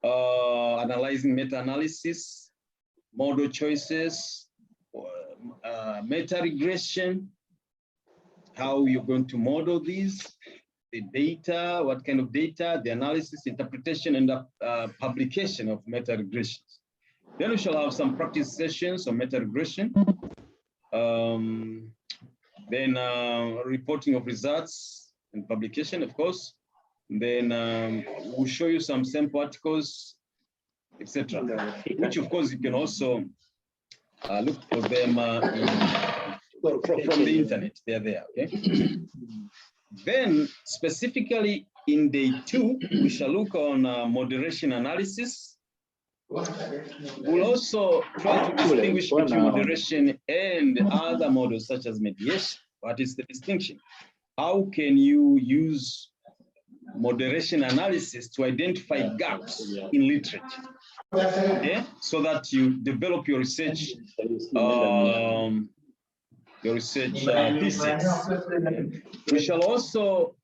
analyzing meta-analysis, model choices, meta-regression, how you're going to model these, the data, what kind of data, the analysis, interpretation, and publication of meta-regressions. Then we shall have some practice sessions on meta-regression. Then reporting of results and publication, of course. Then we'll show you some sample articles, etc., which of course you can also look for them from the internet. They're there, okay? Then specifically in day 2, we shall look on moderation analysis. We'll also try to distinguish between moderation and other models such as mediation. What is the distinction? How can you use moderation analysis to identify gaps in literature? Okay? So that you develop your research thesis. We shall also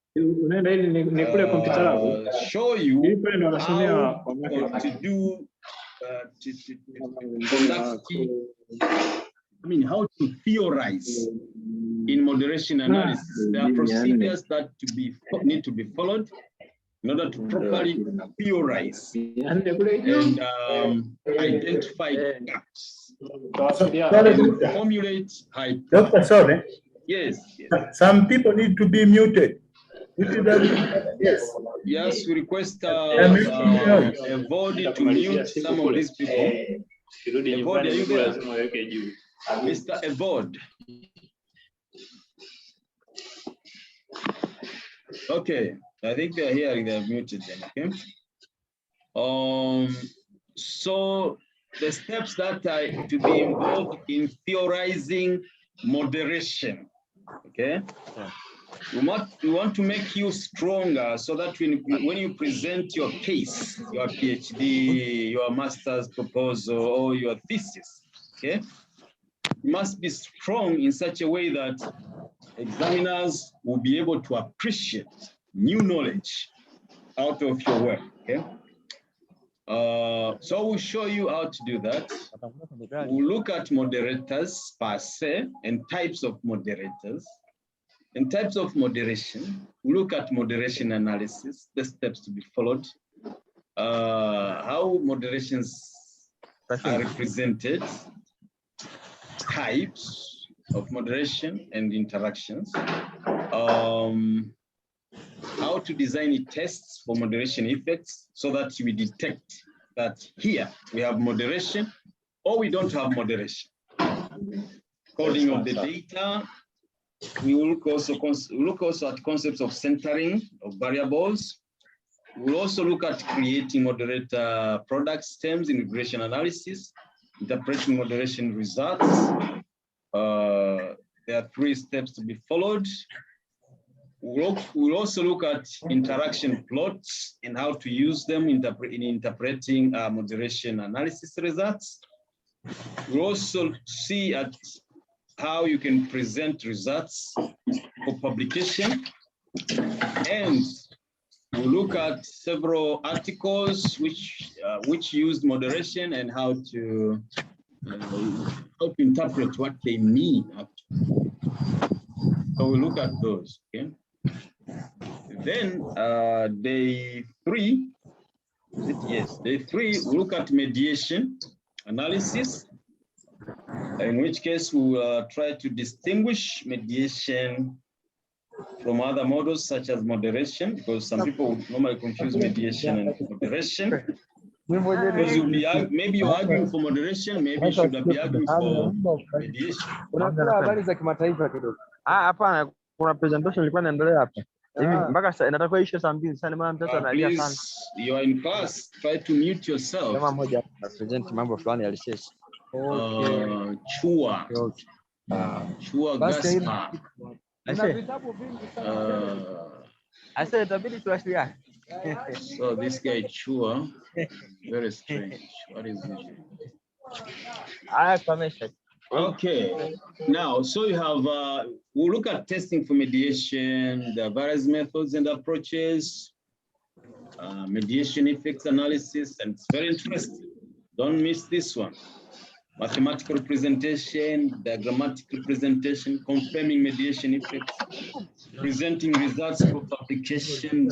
show you how to do how to theorize in moderation analysis. There are procedures that need to be followed in order to properly theorize and identify gaps. Formulate hypotheses. Dr. Sorry. Yes. Some people need to be muted. Yes. Yes, we request Evode to mute some of these people. Evode, are you there? Mr. Evode. Okay, I think they're hearing they're muted then, okay? So the steps that are to be involved in theorizing moderation, okay? We want to make you stronger so that when you present your case, your PhD, your master's proposal, or your thesis, okay? You must be strong in such a way that examiners will be able to appreciate new knowledge out of your work, okay? So we'll show you how to do that. We'll look at moderators per se and types of moderators and types of moderation. We'll look at moderation analysis, the steps to be followed, how moderations are represented, types, of moderation and interactions. How to design tests for moderation effects so that we detect that here we have moderation or we don't have moderation. According to the data, we will look also at concepts of centering of variables. We'll also look at creating moderate products terms in regression analysis, interpreting moderation results. There are 3 steps to be followed. We'll also look at interaction plots and how to use them in interpreting moderation analysis results. We'll also see at how you can present results for publication, and we'll look at several articles which used moderation and how to interpret what they mean. So we'll look at those. Okay. Then day 3, day 3, we'll look at mediation analysis, in which case we will try to distinguish mediation from other models such as moderation, because some people would normally confuse mediation and moderation. Because maybe you're arguing for moderation, maybe you should be arguing for mediation. Kuna presentation ilikuwa inaendelea hapa. Hivi mpaka sasa inatakiwa ishe saa 2 sana, maana mtoto analia sana. Please, you are in class, try to mute yourself. Kama mmoja present mambo fulani alishes. Chua Gaspar. I said itabidi tuwasiliane. So this guy Chua, very strange. What is it? I permission. Okay, now, so you have, we'll look at testing for mediation, the various methods and approaches, mediation effects analysis, and it's very interesting. Don't miss this one. Mathematical representation, diagrammatic representation, confirming mediation effects, presenting results for publication,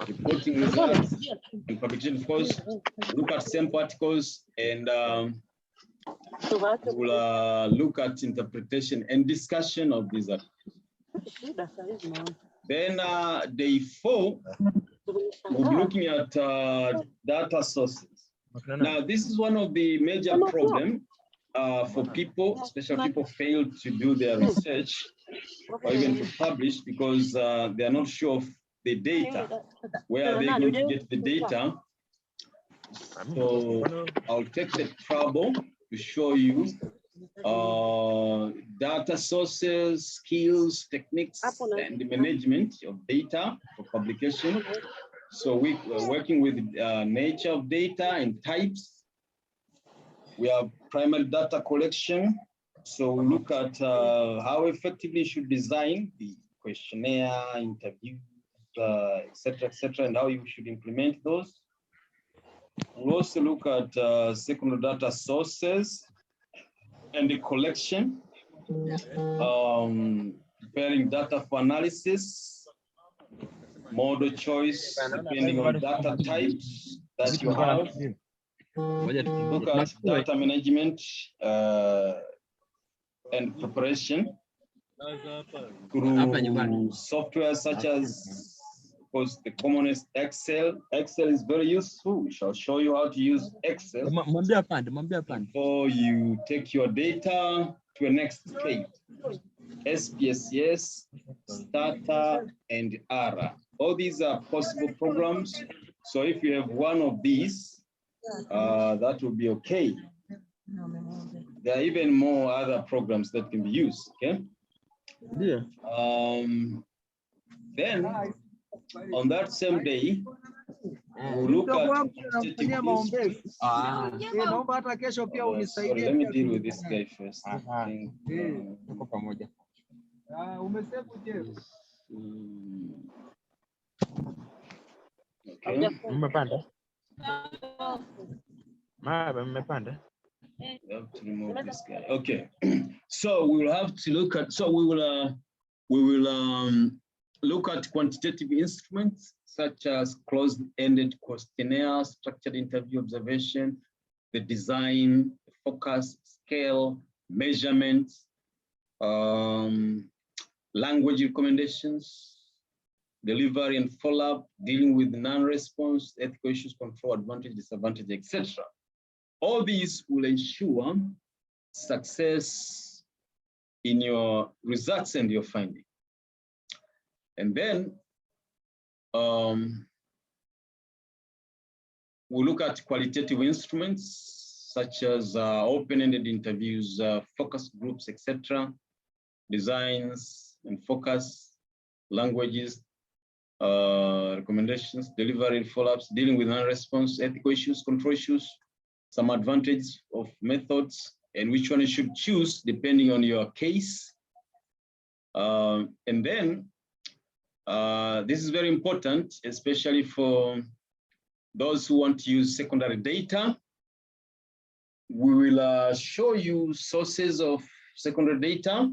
reporting results, and publication, of course, look at sample articles, and we'll look at interpretation and discussion of these articles. Then day 4, we'll be looking at data sources. Now, this is one of the major problems for people, especially people fail to do their research or even to publish because they are not sure of the data. Where are they going to get the data? So I'll take the trouble to show you data sources, skills, techniques, and the management of data for publication. So we're working with nature of data and types. We have primary data collection. So we look at how effectively you should design the questionnaire, interview, etc., and how you should implement those. We'll also look at secondary data sources and the collection, preparing data for analysis, model choice, depending on data types that you have. Look at data management and preparation through software such as, of course, the commonest Excel. Excel is very useful. We shall show you how to use Excel before you take your data to a next stage. SPSS, Starter, and ARA. All these are possible programs. So if you have one of these, that will be okay. There are even more other programs that can be used, okay? Yeah. Then, on that same day, we'll look at quantitative instruments. Sorry, let me deal with this guy first. Okay. We have to remove this guy. Okay. So we will have to look at. So we will look at quantitative instruments such as closed-ended questionnaire, structured interview observation, the design, the focus, scale, measurements, language recommendations, delivery and follow-up, dealing with non-response, ethical issues, control, advantage, disadvantage, etc. All these will ensure success in your results and your finding. And then we'll look at qualitative instruments such as open-ended interviews, focus groups, etc., designs and focus, languages, recommendations, delivery, follow-ups, dealing with non-response, ethical issues, control issues, some advantages of methods, and which one you should choose depending on your case. And then this is very important, especially for those who want to use secondary data. We will show you sources of secondary data,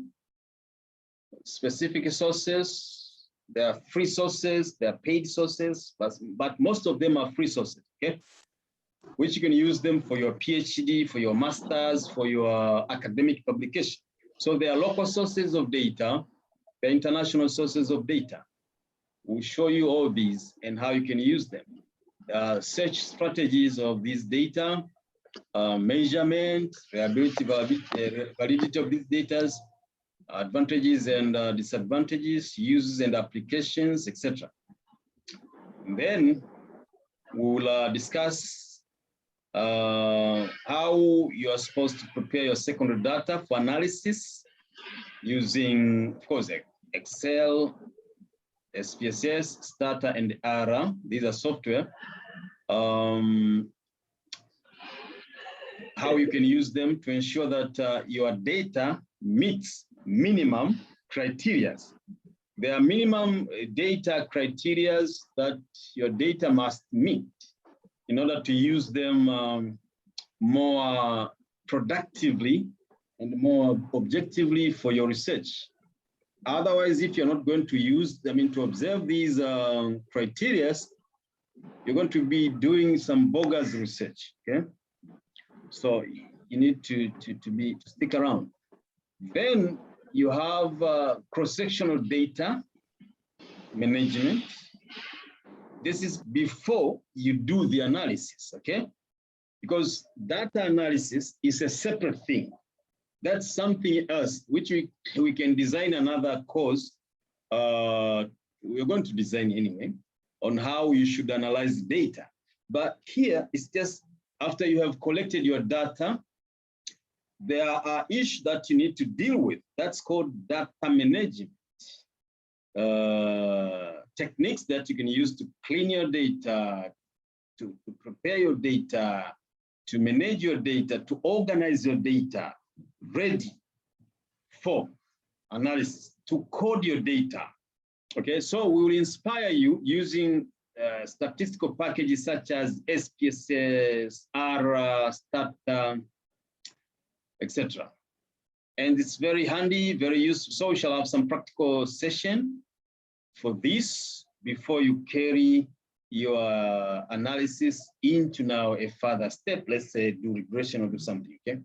specific sources. There are free sources, there are paid sources, but most of them are free sources, okay? Which you can use them for your PhD, for your master's, for your academic publication. So there are local sources of data, there are international sources of data. We'll show you all these and how you can use them. Search strategies of these data, measurement, reliability, validity of these data, advantages and disadvantages, uses and applications, etc. Then we'll discuss how you are supposed to prepare your secondary data for analysis using, of course, Excel, SPSS, Stata, and ARA. These are software. How you can use them to ensure that your data meets minimum criteria. There are minimum data criteria that your data must meet in order to use them more productively and more objectively for your research. Otherwise, if you're not going to use, to observe these criteria, you're going to be doing some bogus research, okay? So you need to stick around. Then you have cross-sectional data management. This is before you do the analysis, okay? Because data analysis is a separate thing. That's something else, which we can design another course. We're going to design anyway, on how you should analyze data. But here, it's just after you have collected your data, there are issues that you need to deal with. That's called data management. Techniques that you can use to clean your data, to prepare your data, to manage your data, to organize your data, ready for analysis, to code your data. Okay, so we will inspire you using statistical packages such as SPSS, ARA, Stata, etc. And it's very handy, very useful. So we shall have some practical session for this before you carry your analysis into now a further step. Let's say do regression or do something, okay?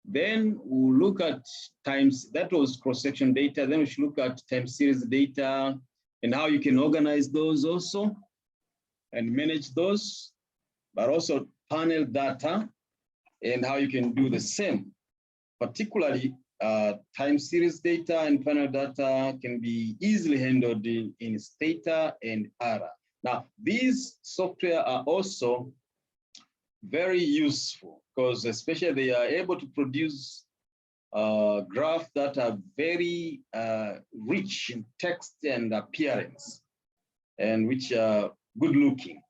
Then we'll look at times, that was cross-section data. Then we should look at time series data and how you can organize those also and manage those, but also panel data and how you can do the same. Particularly time series data and panel data can be easily handled in Stata and ARA. Now, these software are also very useful because especially they are able to produce graphs that are very rich in text and appearance and which are good looking.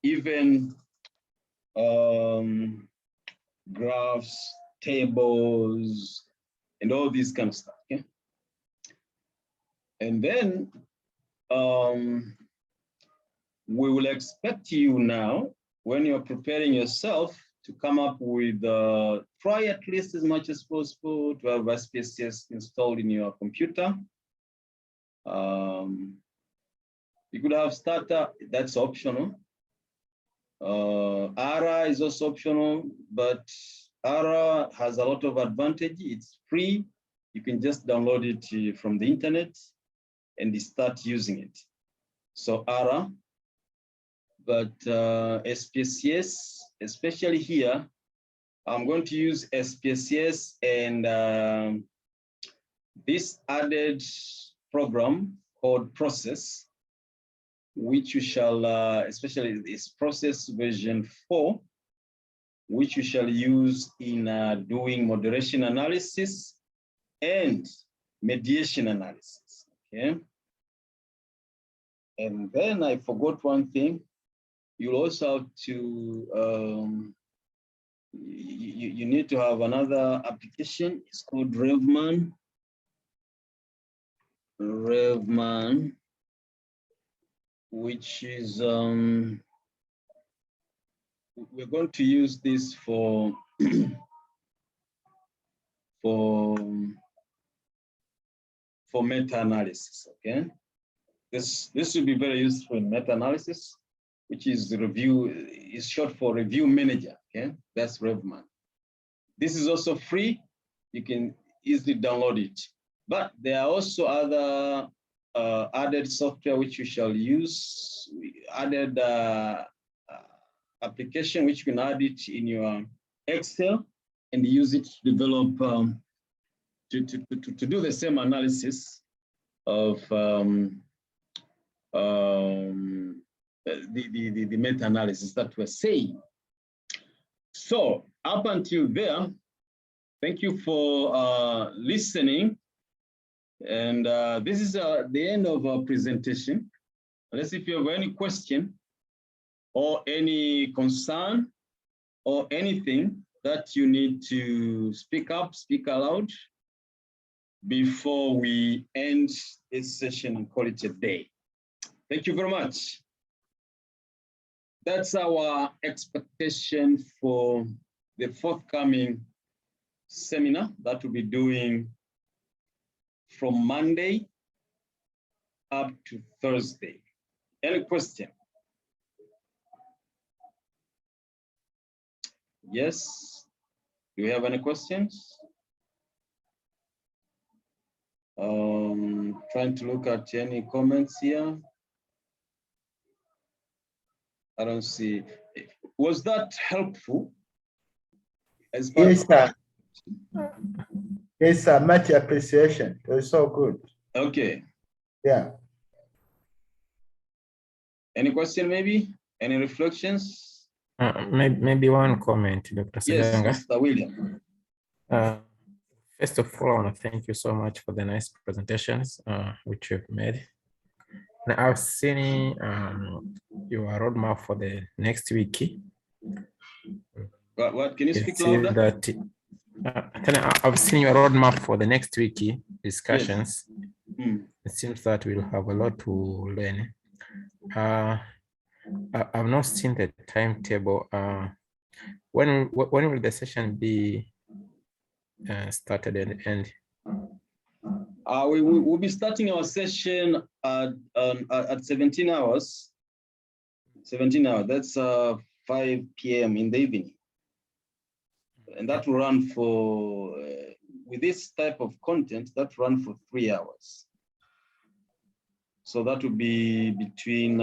Even graphs, tables, and all this kind of stuff, okay? And then we will expect you now, when you're preparing yourself, to come up with, try at least as much as possible to have SPSS installed in your computer. You could have Stata, that's optional. ARA is also optional, but ARA has a lot of advantage. It's free. you can just download it from the internet and start using it. So ARA, but SPSS, especially here, I'm going to use SPSS and this added program called Process, which you shall, especially this Process version 4, which you shall use in doing moderation analysis and mediation analysis, okay? And then I forgot one thing. You'll also have to, you need to have another application. It's called Revman. Revman, which is, we're going to use this for, for meta-analysis, okay? This will be very useful in meta-analysis, which is is short for review manager, okay? That's Revman. This is also free. You can easily download it. But there are also other added software which you shall use. We added application which you can add it in your Excel and use it to develop, to do the same analysis of the meta-analysis that we're saying. So up until there, thank you for listening. And this is the end of our presentation. Unless if you have any question or any concern or anything that you need to speak up, speak aloud before we end this session and call it a day. Thank you very much. That's our expectation for the forthcoming seminar that we'll be doing from Monday up to Thursday. Any question? Yes. Do you have any questions? Trying to look at any comments here. I don't see. Was that helpful? As part Yes, sir. Yes, sir. Much appreciation. It was so good. Okay. Yeah. Any question, maybe? Any reflections? Maybe one comment, Dr. Yes, Saganga. Mr. William. First of all, I want to thank you so much for the nice presentations which you've made. And I've seen your roadmap for the next week. What? Can you speak louder? That, I've seen your roadmap for the next week discussions. Yes. It seems that we'll have a lot to learn. I've not seen the timetable. When will the session be started and end? We'll be starting our session at 17 hours. 17 hours. That's 5 p.m. in the evening. And that will run for, with this type of content, that run for 3 hours. So that will be between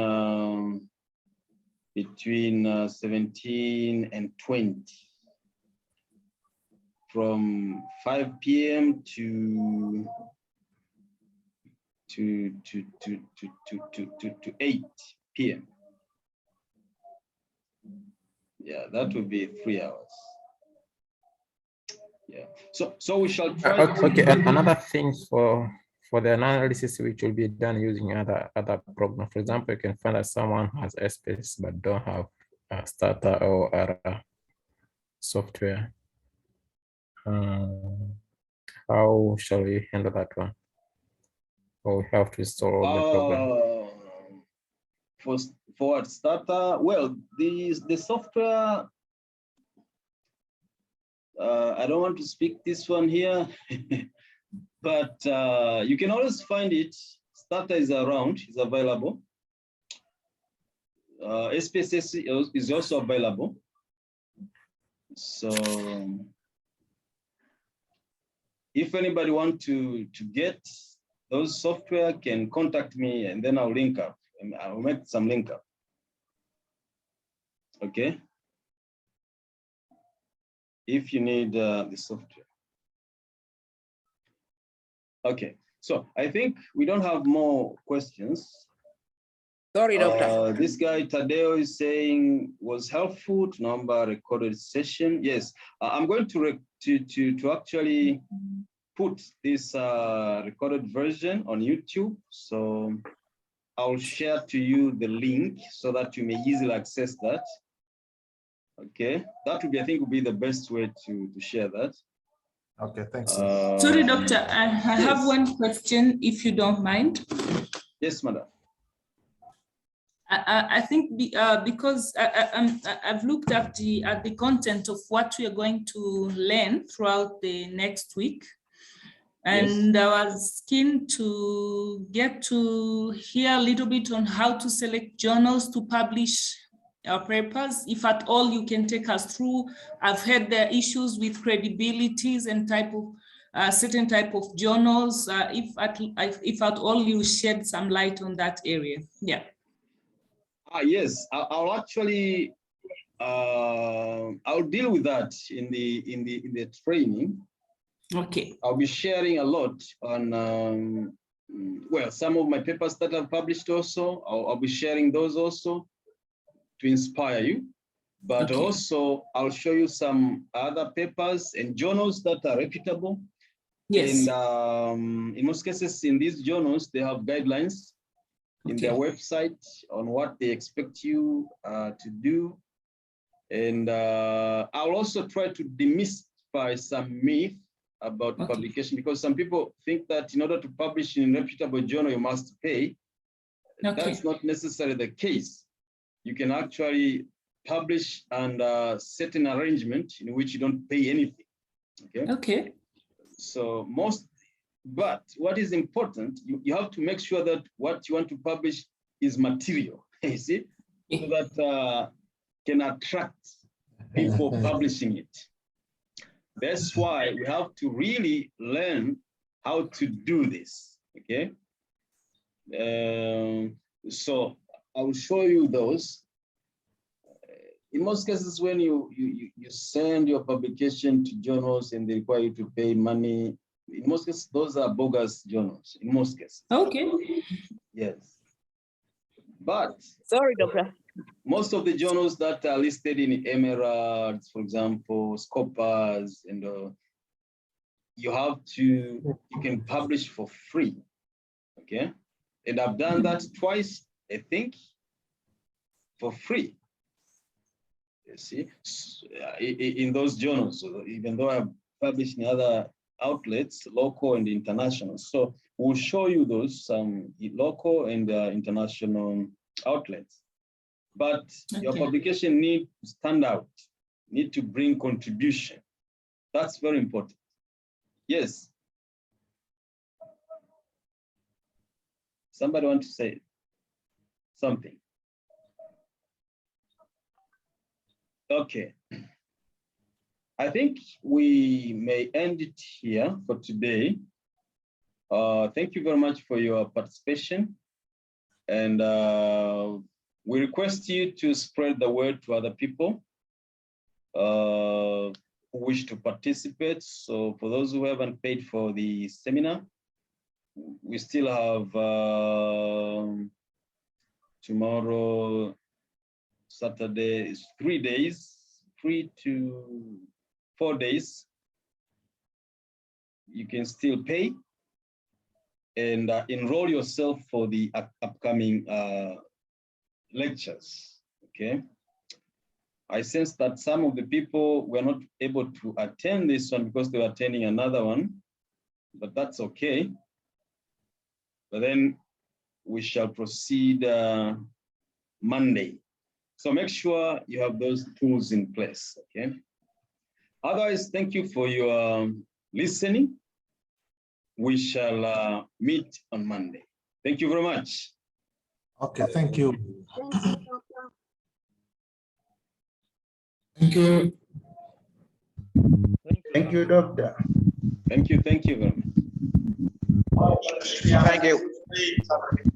17 and 20. From 5 p.m. to 8 p.m. Yeah, that will be 3 hours. Yeah. So we shall try. Okay. Another thing for the analysis which will be done using other programs. For example, you can find that someone has SPS but don't have a starter or a software. How shall we handle that one? Or we have to install the program? For starter, well, the software, I don't want to speak this one here, but you can always find it. Starter is around, is available. SPSS is also available. So if anybody want to get those software, can contact me, and then I'll link up. And I'll make some link up. Okay. If you need the software. Okay. So I think we don't have more questions. Sorry, doctor. This guy Tadeo is saying was helpful to number recorded session. Yes, I'm going to actually put this recorded version on YouTube. So I'll share to you the link so that you may easily access that. Okay, that would be, I think, would be the best way to share that. Okay, thanks. Sorry, doctor, I have one question, if you don't mind. Yes, madam. I think because I've looked at the content of what we are going to learn throughout the next week, and yes, I was keen to get to hear a little bit on how to select journals to publish our papers, if at all you can take us through. I've heard there are issues with credibilities and type of certain type of journals. If at all you shed some light on that area, yeah. Yes, I'll actually I'll deal with that in the training. Okay. I'll be sharing a lot on well, some of my papers that I've published also. I'll be sharing those also to inspire you. But okay, also I'll show you some other papers and journals that are reputable. Yes. And in most cases, in these journals, they have guidelines in their website on what they expect you to do. And I'll also try to demystify some myth about publication, because some people think that in order to publish in a reputable journal, you must pay. That's not necessarily the case. You can actually publish under certain arrangement in which you don't pay anything. Okay. Okay. So but what is important, you have to make sure that what you want to publish is material, you see, so that can attract people publishing it. That's why we have to really learn how to do this, okay? So I will show you those. In most cases, when you send your publication to journals and they require you to pay money, in most cases, those are bogus journals, in most cases. Okay. Yes. But sorry, doctor. Most of the journals that are listed in Emeralds, for example, Scopus, and you can publish for free. Okay. And I've done that twice, I think, for free. You see, in those journals, even though I've published in other outlets, local and international. So we'll show you those local and international outlets. But your publication needs to stand out, need to bring contribution. That's very important. Yes. Somebody want to say something? Okay. I think we may end it here for today. Thank you very much for your participation. And we request you to spread the word to other people who wish to participate. So for those who haven't paid for the seminar, we still have tomorrow, Saturday, is 3 days, 3 to 4 days. You can still pay and enroll yourself for the upcoming lectures, okay? I sense that some of the people were not able to attend this one because they were attending another one, but that's okay. But then we shall proceed Monday. So make sure you have those tools in place, okay? Otherwise, thank you for your listening. We shall meet on Monday. Thank you very much. Okay, thank you. Thank you. Thank you, doctor. Thank you very much. Thank you.